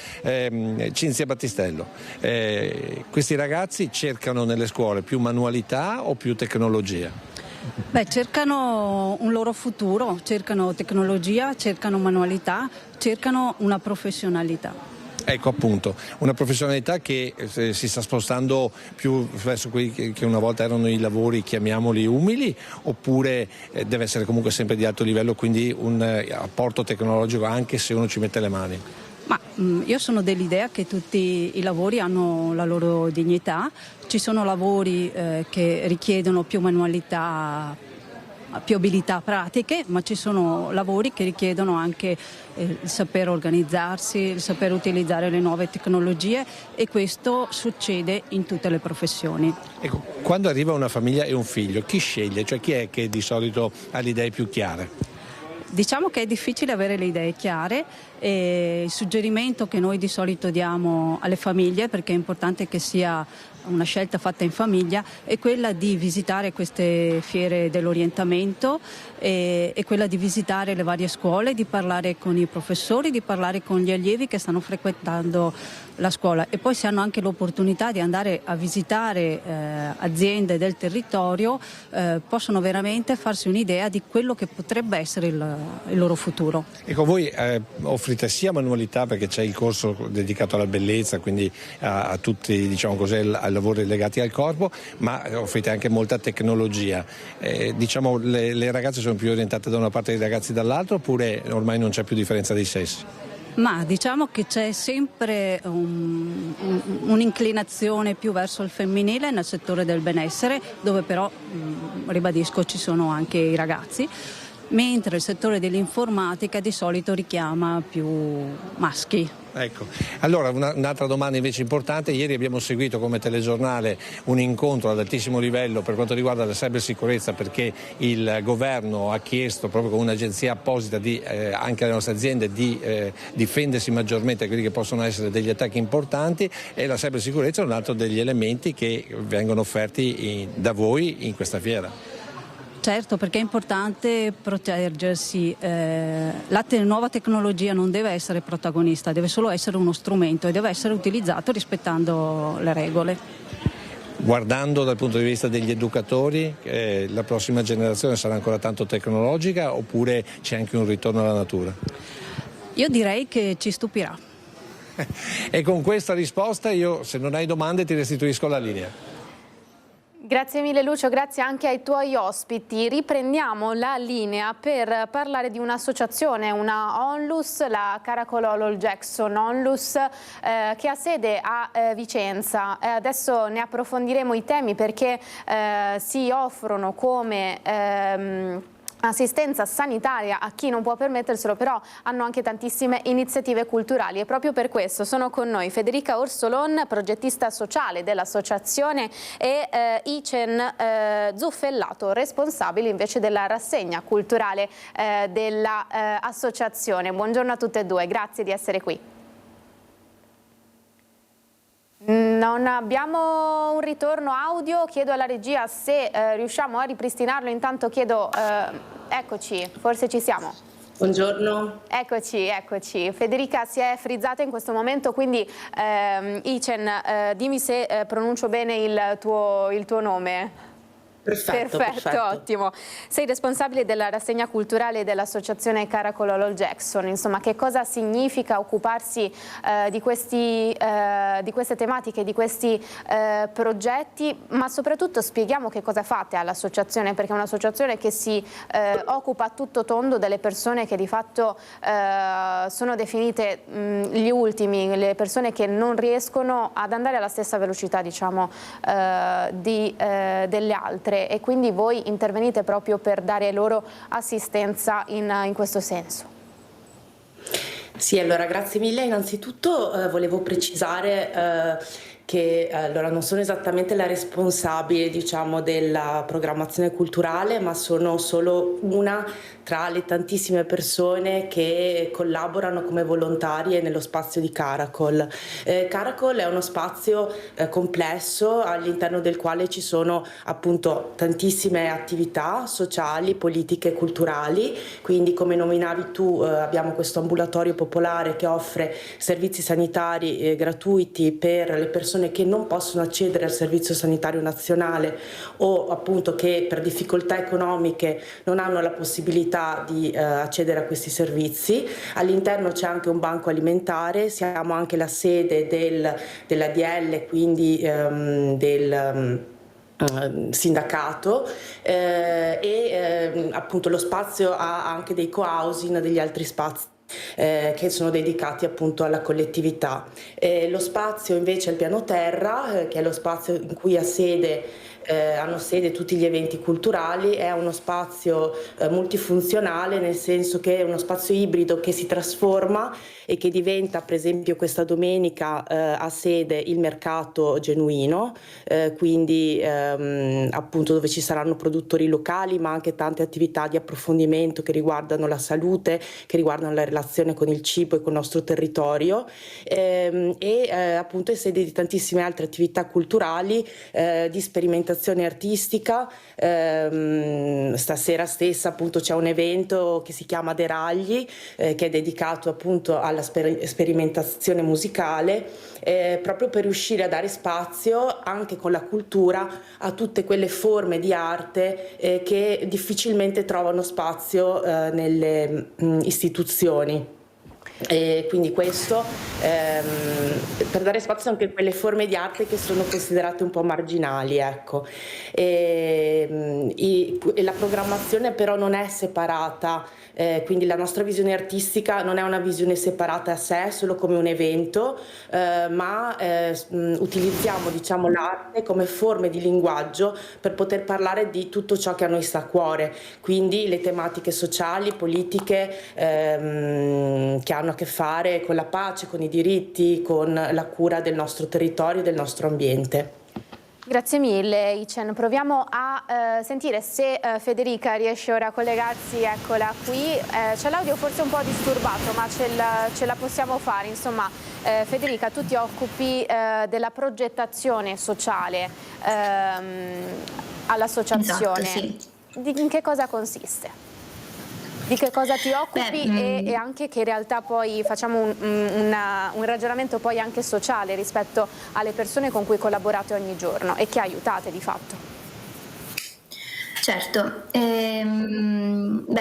Cinzia Battistello. Questi ragazzi cercano nelle scuole più manualità o più tecnologia? Cercano un loro futuro, cercano tecnologia, cercano manualità, cercano una professionalità. Ecco appunto, una professionalità che si sta spostando più verso quelli che una volta erano i lavori, chiamiamoli umili, oppure deve essere comunque sempre di alto livello, quindi un apporto tecnologico anche se uno ci mette le mani? Io sono dell'idea che tutti i lavori hanno la loro dignità, ci sono lavori che richiedono più manualità, più abilità pratiche, ma ci sono lavori che richiedono anche il saper organizzarsi, il saper utilizzare le nuove tecnologie, e questo succede in tutte le professioni. Ecco, quando arriva una famiglia e un figlio, chi sceglie? Cioè chi è che di solito ha le idee più chiare? Diciamo che è difficile avere le idee chiare, e il suggerimento che noi di solito diamo alle famiglie, perché è importante che sia una scelta fatta in famiglia, è quella di visitare queste fiere dell'orientamento e quella di visitare le varie scuole, di parlare con i professori, di parlare con gli allievi che stanno frequentando la scuola, e poi se hanno anche l'opportunità di andare a visitare aziende del territorio, possono veramente farsi un'idea di quello che potrebbe essere il loro futuro. Ecco, voi offrite sia manualità, perché c'è il corso dedicato alla bellezza, quindi a tutti, diciamo così, ai lavori legati al corpo, ma offrite anche molta tecnologia. Diciamo le ragazze sono più orientate da una parte e i ragazzi dall'altra, oppure ormai non c'è più differenza dei sessi? Ma diciamo che c'è sempre un'inclinazione più verso il femminile nel settore del benessere, dove però, ribadisco, ci sono anche i ragazzi, mentre il settore dell'informatica di solito richiama più maschi. Ecco, allora un'altra domanda invece importante: ieri abbiamo seguito come telegiornale un incontro ad altissimo livello per quanto riguarda la cybersicurezza, perché il governo ha chiesto proprio con un'agenzia apposita anche alle nostre aziende di difendersi maggiormente da quelli che possono essere degli attacchi importanti, e la cybersicurezza è un altro degli elementi che vengono offerti da voi in questa fiera. Certo, perché è importante proteggersi. La nuova tecnologia non deve essere protagonista, deve solo essere uno strumento e deve essere utilizzato rispettando le regole. Guardando dal punto di vista degli educatori, la prossima generazione sarà ancora tanto tecnologica, oppure c'è anche un ritorno alla natura? Io direi che ci stupirà. E con questa risposta io, se non hai domande, ti restituisco la linea. Grazie mille Lucio, grazie anche ai tuoi ospiti. Riprendiamo la linea per parlare di un'associazione, una Onlus, la Caracol Olol Jackson Onlus, che ha sede a Vicenza. Adesso ne approfondiremo i temi, perché si offrono come assistenza sanitaria a chi non può permetterselo, però hanno anche tantissime iniziative culturali, e proprio per questo sono con noi Federica Orsolon, progettista sociale dell'associazione, e Icen Zuffellato, responsabile invece della rassegna culturale dell'associazione. Buongiorno a tutte e due, grazie di essere qui. Non abbiamo un ritorno audio, chiedo alla regia se riusciamo a ripristinarlo. Intanto chiedo, eccoci, forse ci siamo. Buongiorno. Eccoci. Federica si è frizzata in questo momento, quindi Icen, dimmi se pronuncio bene il tuo nome. Perfetto, ottimo. Sei responsabile della rassegna culturale dell'associazione Caracol Olol Jackson. Insomma, che cosa significa occuparsi di queste tematiche, di questi progetti, ma soprattutto spieghiamo che cosa fate all'associazione, perché è un'associazione che si occupa a tutto tondo delle persone che di fatto sono definite gli ultimi, le persone che non riescono ad andare alla stessa velocità, diciamo, delle altre. E quindi voi intervenite proprio per dare loro assistenza in questo senso. Sì, allora grazie mille. Innanzitutto volevo precisare che allora non sono esattamente la responsabile, diciamo, della programmazione culturale, ma sono solo una tra le tantissime persone che collaborano come volontarie nello spazio di Caracol. Caracol è uno spazio complesso all'interno del quale ci sono appunto tantissime attività sociali, politiche e culturali, quindi come nominavi tu abbiamo questo ambulatorio popolare che offre servizi sanitari gratuiti per le persone che non possono accedere al servizio sanitario nazionale o appunto che per difficoltà economiche non hanno la possibilità di accedere a questi servizi. All'interno c'è anche un banco alimentare, siamo anche la sede dell'ADL, quindi del sindacato e appunto lo spazio ha anche dei co-housing, degli altri spazi che sono dedicati appunto alla collettività. Lo spazio invece al piano terra, che è lo spazio in cui hanno sede tutti gli eventi culturali, è uno spazio multifunzionale, nel senso che è uno spazio ibrido che si trasforma e che diventa, per esempio questa domenica ha sede il mercato genuino, quindi appunto dove ci saranno produttori locali ma anche tante attività di approfondimento che riguardano la salute, che riguardano la relazione con il cibo e con il nostro territorio appunto è sede di tantissime altre attività culturali, di sperimentazione artistica. Stasera stessa appunto c'è un evento che si chiama Deragli che è dedicato appunto alla sperimentazione musicale, proprio per riuscire a dare spazio anche con la cultura a tutte quelle forme di arte che difficilmente trovano spazio nelle istituzioni. E quindi questo per dare spazio anche a quelle forme di arte che sono considerate un po' marginali, ecco. E la programmazione però non è separata, quindi la nostra visione artistica non è una visione separata a sé solo come un evento, ma utilizziamo, diciamo, l'arte come forme di linguaggio per poter parlare di tutto ciò che a noi sta a cuore, quindi le tematiche sociali, politiche che hanno a che fare con la pace, con i diritti, con la cura del nostro territorio e del nostro ambiente. Grazie mille Icen, proviamo a sentire se Federica riesce ora a collegarsi, eccola qui, c'è l'audio forse un po' disturbato ma ce la possiamo fare, insomma Federica tu ti occupi della progettazione sociale all'associazione, esatto, sì. In che cosa consiste? Di che cosa ti occupi e anche che in realtà poi facciamo un ragionamento poi anche sociale rispetto alle persone con cui collaborate ogni giorno e che aiutate di fatto. Certo,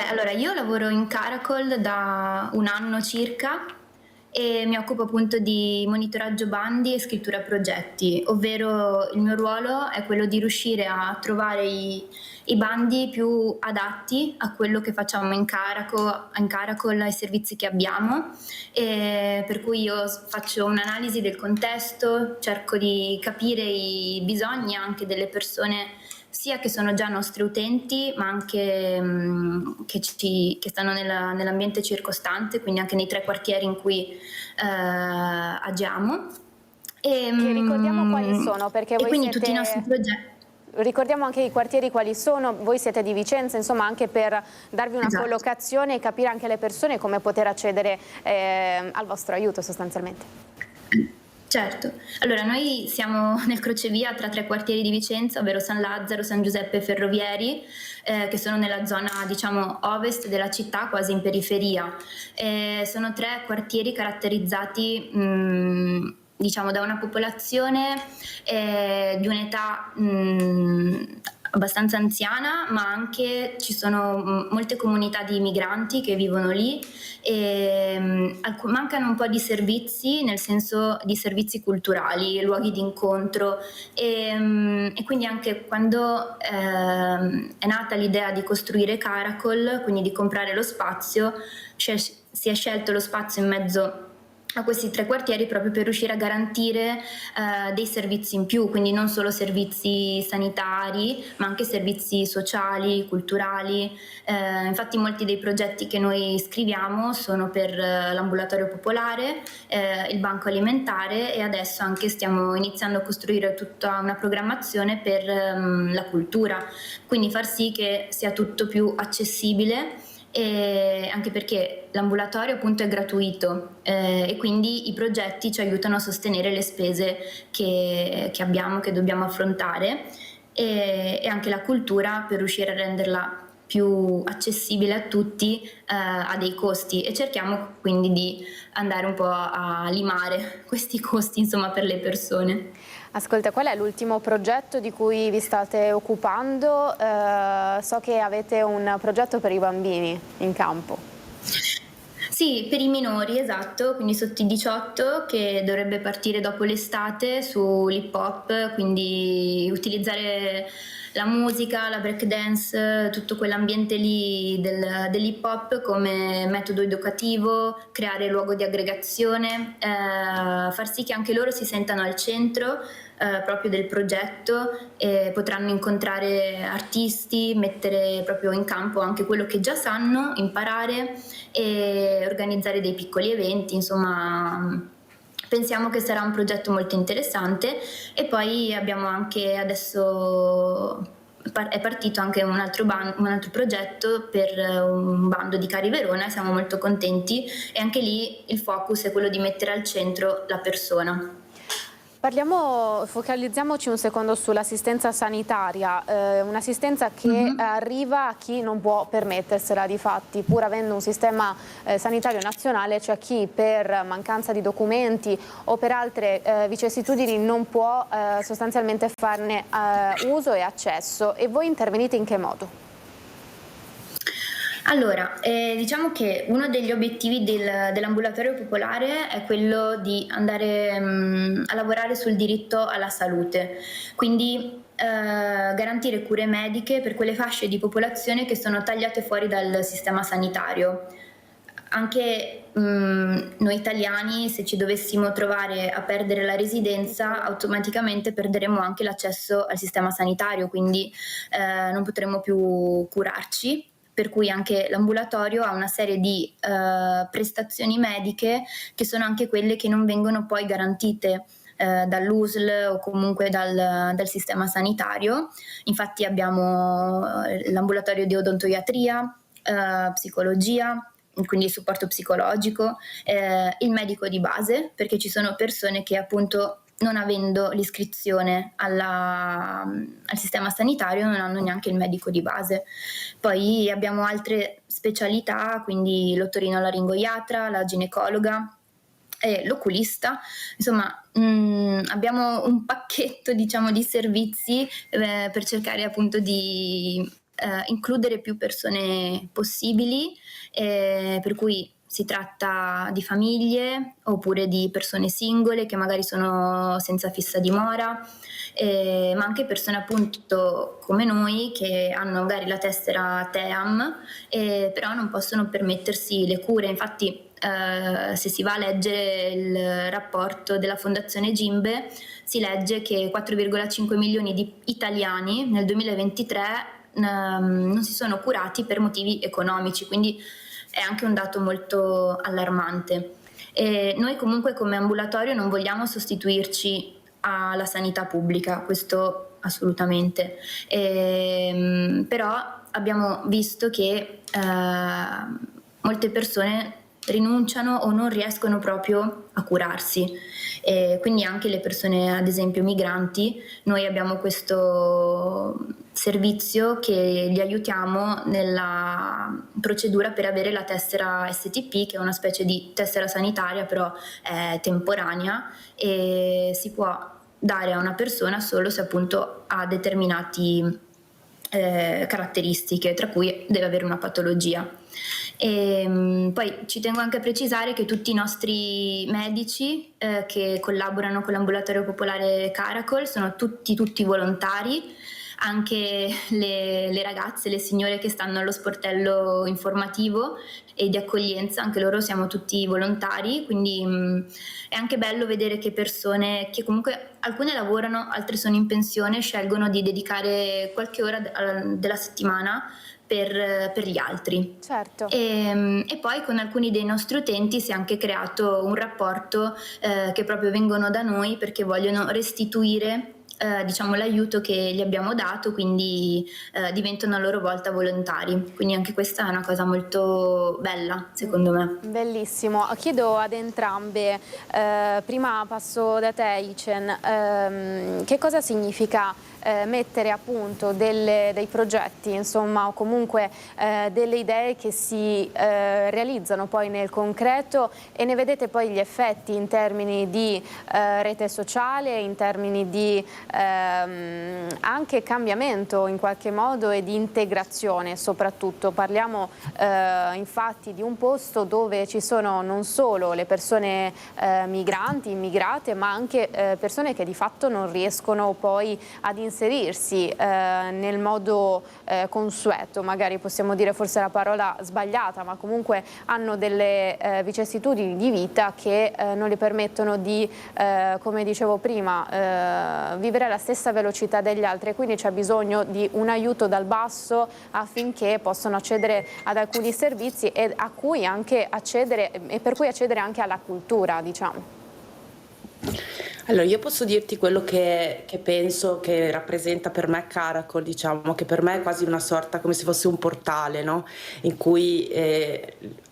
allora io lavoro in Caracol da un anno circa e mi occupo appunto di monitoraggio bandi e scrittura progetti, ovvero il mio ruolo è quello di riuscire a trovare i bandi più adatti a quello che facciamo in Caracol, ai servizi che abbiamo, e per cui io faccio un'analisi del contesto, cerco di capire i bisogni anche delle persone sia che sono già nostri utenti ma anche che stanno nell'ambiente circostante, quindi anche nei 3 quartieri in cui agiamo. Che ricordiamo quali sono, perché voi quindi siete... tutti i nostri progetti. Ricordiamo anche i quartieri quali sono, voi siete di Vicenza, insomma anche per darvi una collocazione e capire anche alle persone come poter accedere al vostro aiuto sostanzialmente. Certo, allora noi siamo nel crocevia tra 3 quartieri di Vicenza, ovvero San Lazzaro, San Giuseppe e Ferrovieri, che sono nella zona diciamo ovest della città, quasi in periferia. Sono 3 quartieri caratterizzati diciamo da una popolazione di un'età abbastanza anziana, ma anche ci sono molte comunità di migranti che vivono lì e mancano un po' di servizi, nel senso di servizi culturali, luoghi di incontro e quindi anche quando è nata l'idea di costruire Caracol, quindi di comprare lo spazio, si è scelto lo spazio in mezzo a questi 3 quartieri proprio per riuscire a garantire dei servizi in più, quindi non solo servizi sanitari ma anche servizi sociali, culturali. Infatti molti dei progetti che noi scriviamo sono per l'ambulatorio popolare, il banco alimentare, e adesso anche stiamo iniziando a costruire tutta una programmazione per la cultura, quindi far sì che sia tutto più accessibile. E anche perché l'ambulatorio appunto è gratuito e quindi i progetti ci aiutano a sostenere le spese che abbiamo, che dobbiamo affrontare, e anche la cultura, per riuscire a renderla più accessibile a tutti, ha dei costi, e cerchiamo quindi di andare un po' a limare questi costi, insomma, per le persone. Ascolta, qual è l'ultimo progetto di cui vi state occupando? So che avete un progetto per i bambini in campo. Sì, per i minori, esatto, quindi sotto i 18, che dovrebbe partire dopo l'estate sull'hip hop, quindi utilizzare la musica, la breakdance, tutto quell'ambiente lì dell'hip hop come metodo educativo, creare luogo di aggregazione, far sì che anche loro si sentano al centro proprio del progetto, e potranno incontrare artisti, mettere proprio in campo anche quello che già sanno, imparare e organizzare dei piccoli eventi, insomma. Pensiamo che sarà un progetto molto interessante. E poi abbiamo anche adesso è partito anche un altro progetto per un bando di Cari Verona, e siamo molto contenti, e anche lì il focus è quello di mettere al centro la persona. Focalizziamoci un secondo sull'assistenza sanitaria, un'assistenza che arriva a chi non può permettersela, difatti, pur avendo un sistema sanitario nazionale, c'è chi per mancanza di documenti o per altre vicissitudini non può sostanzialmente farne uso e accesso. E voi intervenite in che modo? Allora, diciamo che uno degli obiettivi dell'ambulatorio popolare è quello di andare a lavorare sul diritto alla salute, quindi garantire cure mediche per quelle fasce di popolazione che sono tagliate fuori dal sistema sanitario. Anche noi italiani, se ci dovessimo trovare a perdere la residenza, automaticamente perderemo anche l'accesso al sistema sanitario, quindi non potremo più curarci. Per cui anche l'ambulatorio ha una serie di prestazioni mediche che sono anche quelle che non vengono poi garantite dall'USL o comunque dal sistema sanitario. Infatti abbiamo l'ambulatorio di odontoiatria, psicologia, quindi il supporto psicologico, il medico di base, perché ci sono persone che appunto, non avendo l'iscrizione al sistema sanitario, non hanno neanche il medico di base. Poi abbiamo altre specialità, quindi l'otorinolaringoiatra, la ginecologa e l'oculista. Insomma, abbiamo un pacchetto, diciamo, di servizi per cercare appunto di includere più persone possibili, per cui si tratta di famiglie oppure di persone singole che magari sono senza fissa dimora, ma anche persone appunto come noi che hanno magari la tessera TEAM, però non possono permettersi le cure. Infatti se si va a leggere il rapporto della Fondazione Gimbe, si legge che 4,5 milioni di italiani nel 2023 non si sono curati per motivi economici, quindi è anche un dato molto allarmante. E noi comunque come ambulatorio non vogliamo sostituirci alla sanità pubblica, questo assolutamente, però abbiamo visto che molte persone rinunciano o non riescono proprio a curarsi, quindi anche le persone ad esempio migranti, noi abbiamo questo servizio che li aiutiamo nella procedura per avere la tessera STP, che è una specie di tessera sanitaria però è temporanea e si può dare a una persona solo se appunto ha determinati caratteristiche, tra cui deve avere una patologia. Poi ci tengo anche a precisare che tutti i nostri medici che collaborano con l'ambulatorio popolare Caracol sono tutti volontari, anche le ragazze, le signore che stanno allo sportello informativo e di accoglienza, anche loro siamo tutti volontari, quindi è anche bello vedere che persone che comunque alcune lavorano, altre sono in pensione, scelgono di dedicare qualche ora della settimana per gli altri. Certo. E poi con alcuni dei nostri utenti si è anche creato un rapporto che proprio vengono da noi perché vogliono restituire diciamo l'aiuto che gli abbiamo dato, quindi diventano a loro volta volontari, quindi anche questa è una cosa molto bella secondo me. Bellissimo. Chiedo ad entrambe, prima passo da te Icen, che cosa significa mettere a punto dei progetti, insomma, o comunque delle idee che si realizzano poi nel concreto e ne vedete poi gli effetti in termini di rete sociale, in termini di anche cambiamento in qualche modo e di integrazione soprattutto. Parliamo infatti di un posto dove ci sono non solo le persone migranti, immigrate, ma anche persone che di fatto non riescono poi ad inserirsi nel modo consueto, magari possiamo dire forse la parola sbagliata, ma comunque hanno delle vicissitudini di vita che non le permettono di, come dicevo prima, vivere alla stessa velocità degli altri, quindi c'è bisogno di un aiuto dal basso affinché possano accedere ad alcuni servizi e a cui anche accedere, e per cui accedere anche alla cultura, diciamo. Allora, io posso dirti quello che penso che rappresenta per me Caracol, diciamo, che per me è quasi una sorta come se fosse un portale, no? In cui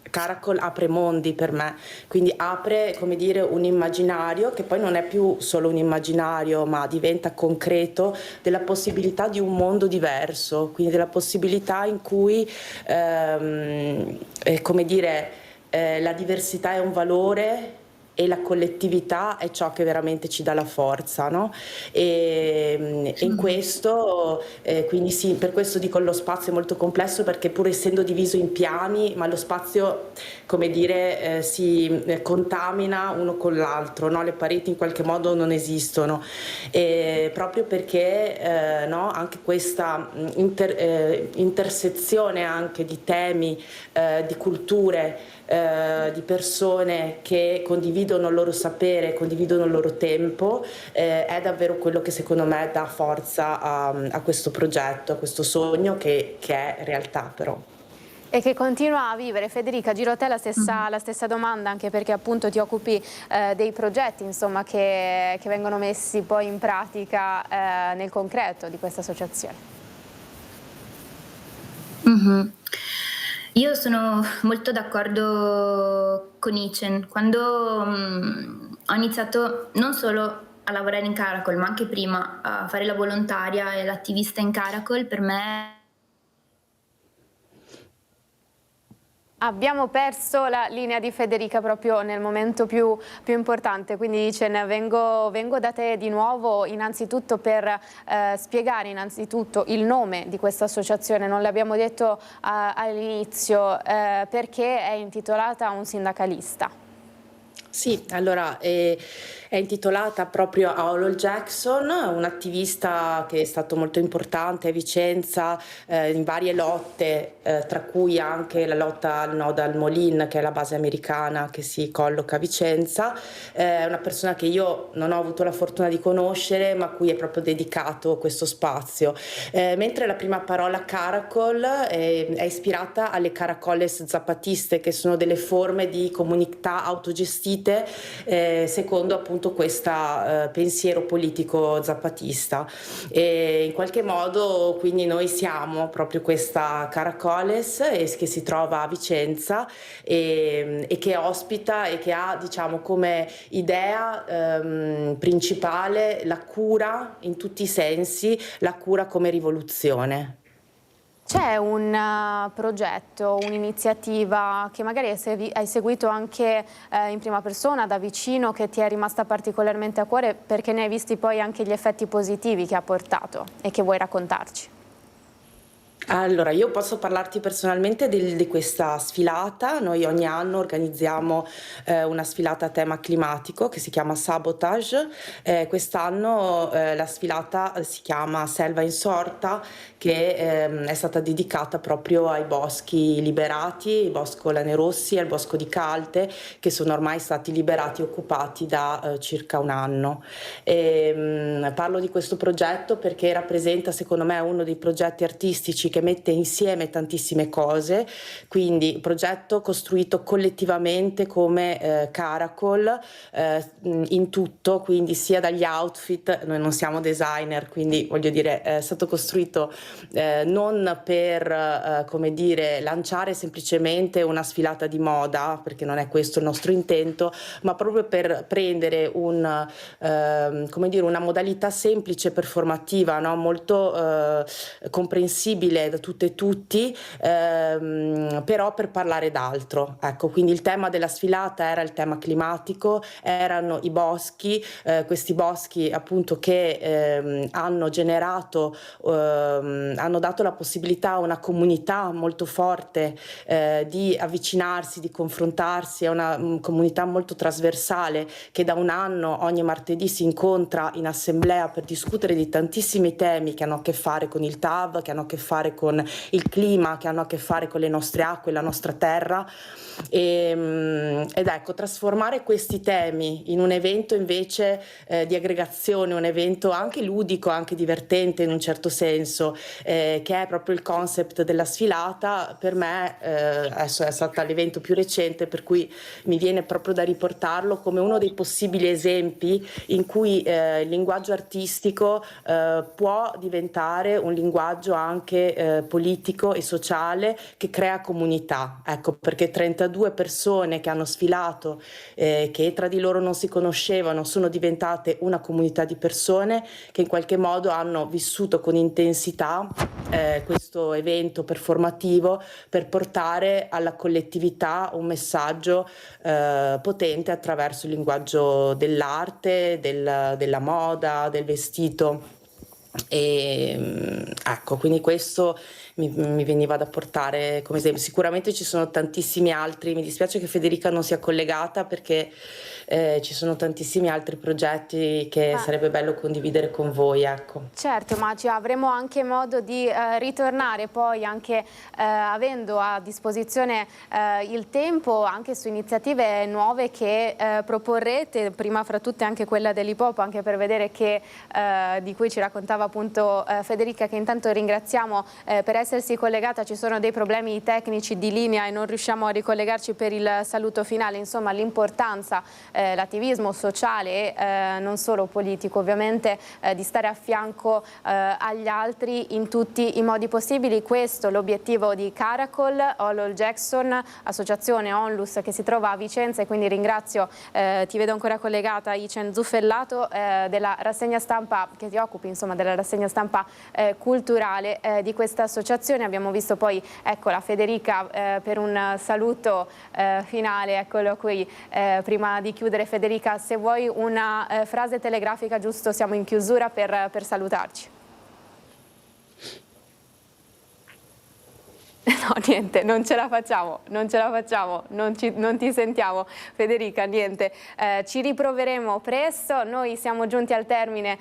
Caracol apre mondi per me, quindi apre, come dire, un immaginario che poi non è più solo un immaginario ma diventa concreto, della possibilità di un mondo diverso, quindi della possibilità in cui come dire, la diversità è un valore e la collettività è ciò che veramente ci dà la forza, no? E in questo, quindi sì, per questo dico lo spazio è molto complesso, perché pur essendo diviso in piani, ma lo spazio, come dire, si contamina uno con l'altro, no? Le pareti in qualche modo non esistono, proprio perché no, anche questa intersezione anche di temi, di culture, di persone che condividono il loro sapere, condividono il loro tempo, è davvero quello che secondo me dà forza a questo progetto, a questo sogno che è realtà però. E che continua a vivere. Federica, giro a te la stessa domanda, anche perché appunto ti occupi dei progetti, insomma, che vengono messi poi in pratica nel concreto di questa associazione. Io sono molto d'accordo con Icen. Quando ho iniziato non solo a lavorare in Caracol, ma anche prima a fare la volontaria e l'attivista in Caracol, per me... Abbiamo perso la linea di Federica proprio nel momento più importante, quindi Icen, vengo da te di nuovo innanzitutto per spiegare innanzitutto il nome di questa associazione. Non l'abbiamo detto all'inizio, perché è intitolata a un sindacalista. Sì, allora è intitolata proprio a Olol Jackson, un attivista che è stato molto importante a Vicenza in varie lotte, tra cui anche la lotta al nodo al Molin, che è la base americana che si colloca a Vicenza. È una persona che io non ho avuto la fortuna di conoscere, ma a cui è proprio dedicato questo spazio. Mentre la prima parola Caracol è ispirata alle caracoles zapatiste, che sono delle forme di comunità autogestite secondo appunto questo pensiero politico zapatista, e in qualche modo quindi noi siamo proprio questa Caracoles che si trova a Vicenza e che ospita e che ha, diciamo, come idea principale la cura in tutti i sensi, la cura come rivoluzione. C'è un progetto, un'iniziativa che magari hai seguito anche in prima persona, da vicino, che ti è rimasta particolarmente a cuore perché ne hai visti poi anche gli effetti positivi che ha portato e che vuoi raccontarci? Allora, io posso parlarti personalmente di questa sfilata. Noi ogni anno organizziamo una sfilata a tema climatico che si chiama Sabotage. Quest'anno la sfilata si chiama Selva Insorta, che è stata dedicata proprio ai boschi liberati, il bosco Lanerossi e il bosco di Calte, che sono ormai stati liberati e occupati da circa un anno. Parlo di questo progetto perché rappresenta, secondo me, uno dei progetti artistici che mette insieme tantissime cose, quindi progetto costruito collettivamente come Caracol in tutto, quindi sia dagli outfit, noi non siamo designer, quindi voglio dire è stato costruito non per come dire lanciare semplicemente una sfilata di moda, perché non è questo il nostro intento, ma proprio per prendere come dire, una modalità semplice performativa, no? Molto comprensibile da tutte e tutti, però per parlare d'altro. Ecco, quindi il tema della sfilata era il tema climatico, erano i boschi, questi boschi appunto che hanno generato, hanno dato la possibilità a una comunità molto forte di avvicinarsi, di confrontarsi, è una comunità molto trasversale che da un anno ogni martedì si incontra in assemblea per discutere di tantissimi temi che hanno a che fare con il TAV, che hanno a che fare con il clima, che hanno a che fare con le nostre acque, la nostra terra. Ed ecco, trasformare questi temi in un evento invece di aggregazione, un evento anche ludico, anche divertente in un certo senso, che è proprio il concept della sfilata, per me adesso è stato l'evento più recente, per cui mi viene proprio da riportarlo come uno dei possibili esempi in cui il linguaggio artistico può diventare un linguaggio anche politico e sociale che crea comunità. Ecco, perché 32 persone che hanno sfilato, che tra di loro non si conoscevano, sono diventate una comunità di persone che in qualche modo hanno vissuto con intensità questo evento performativo per portare alla collettività un messaggio potente attraverso il linguaggio dell'arte, della moda, del vestito. E ecco, quindi questo mi veniva da portare come esempio. Sicuramente ci sono tantissimi altri, mi dispiace che Federica non sia collegata perché ci sono tantissimi altri progetti che sarebbe bello condividere con voi, ecco. Certo, ma avremo anche modo di ritornare poi anche avendo a disposizione il tempo anche su iniziative nuove che proporrete, prima fra tutte anche quella dell'hip hop, anche per vedere che di cui ci raccontava appunto Federica, che intanto ringraziamo per essersi collegata. Ci sono dei problemi tecnici di linea e non riusciamo a ricollegarci per il saluto finale. Insomma, l'importanza, l'attivismo sociale e non solo politico ovviamente, di stare a fianco agli altri in tutti i modi possibili. Questo l'obiettivo di Caracol, Olol Jackson, associazione Onlus che si trova a Vicenza, e quindi ringrazio, ti vedo ancora collegata, Icen Zuffellato, della rassegna stampa, che ti occupi insomma della rassegna stampa culturale di questa associazione. Abbiamo visto poi, eccola Federica, per un saluto finale, eccolo qui, prima di chiudere. Federica, se vuoi una frase telegrafica, giusto, siamo in chiusura per salutarci. No, niente, non ce la facciamo, non ti sentiamo Federica, niente. Ci riproveremo presto. Noi siamo giunti al termine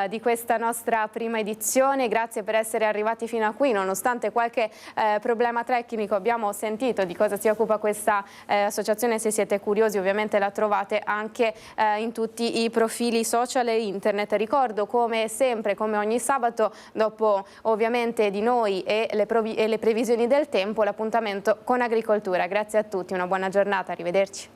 di questa nostra prima edizione. Grazie per essere arrivati fino a qui, nonostante qualche problema tecnico. Abbiamo sentito di cosa si occupa questa associazione. Se siete curiosi ovviamente la trovate anche in tutti i profili social e internet. Ricordo, come sempre, come ogni sabato, dopo ovviamente di noi e le previsioni del tempo, l'appuntamento con Agricoltura. Grazie a tutti, una buona giornata, arrivederci.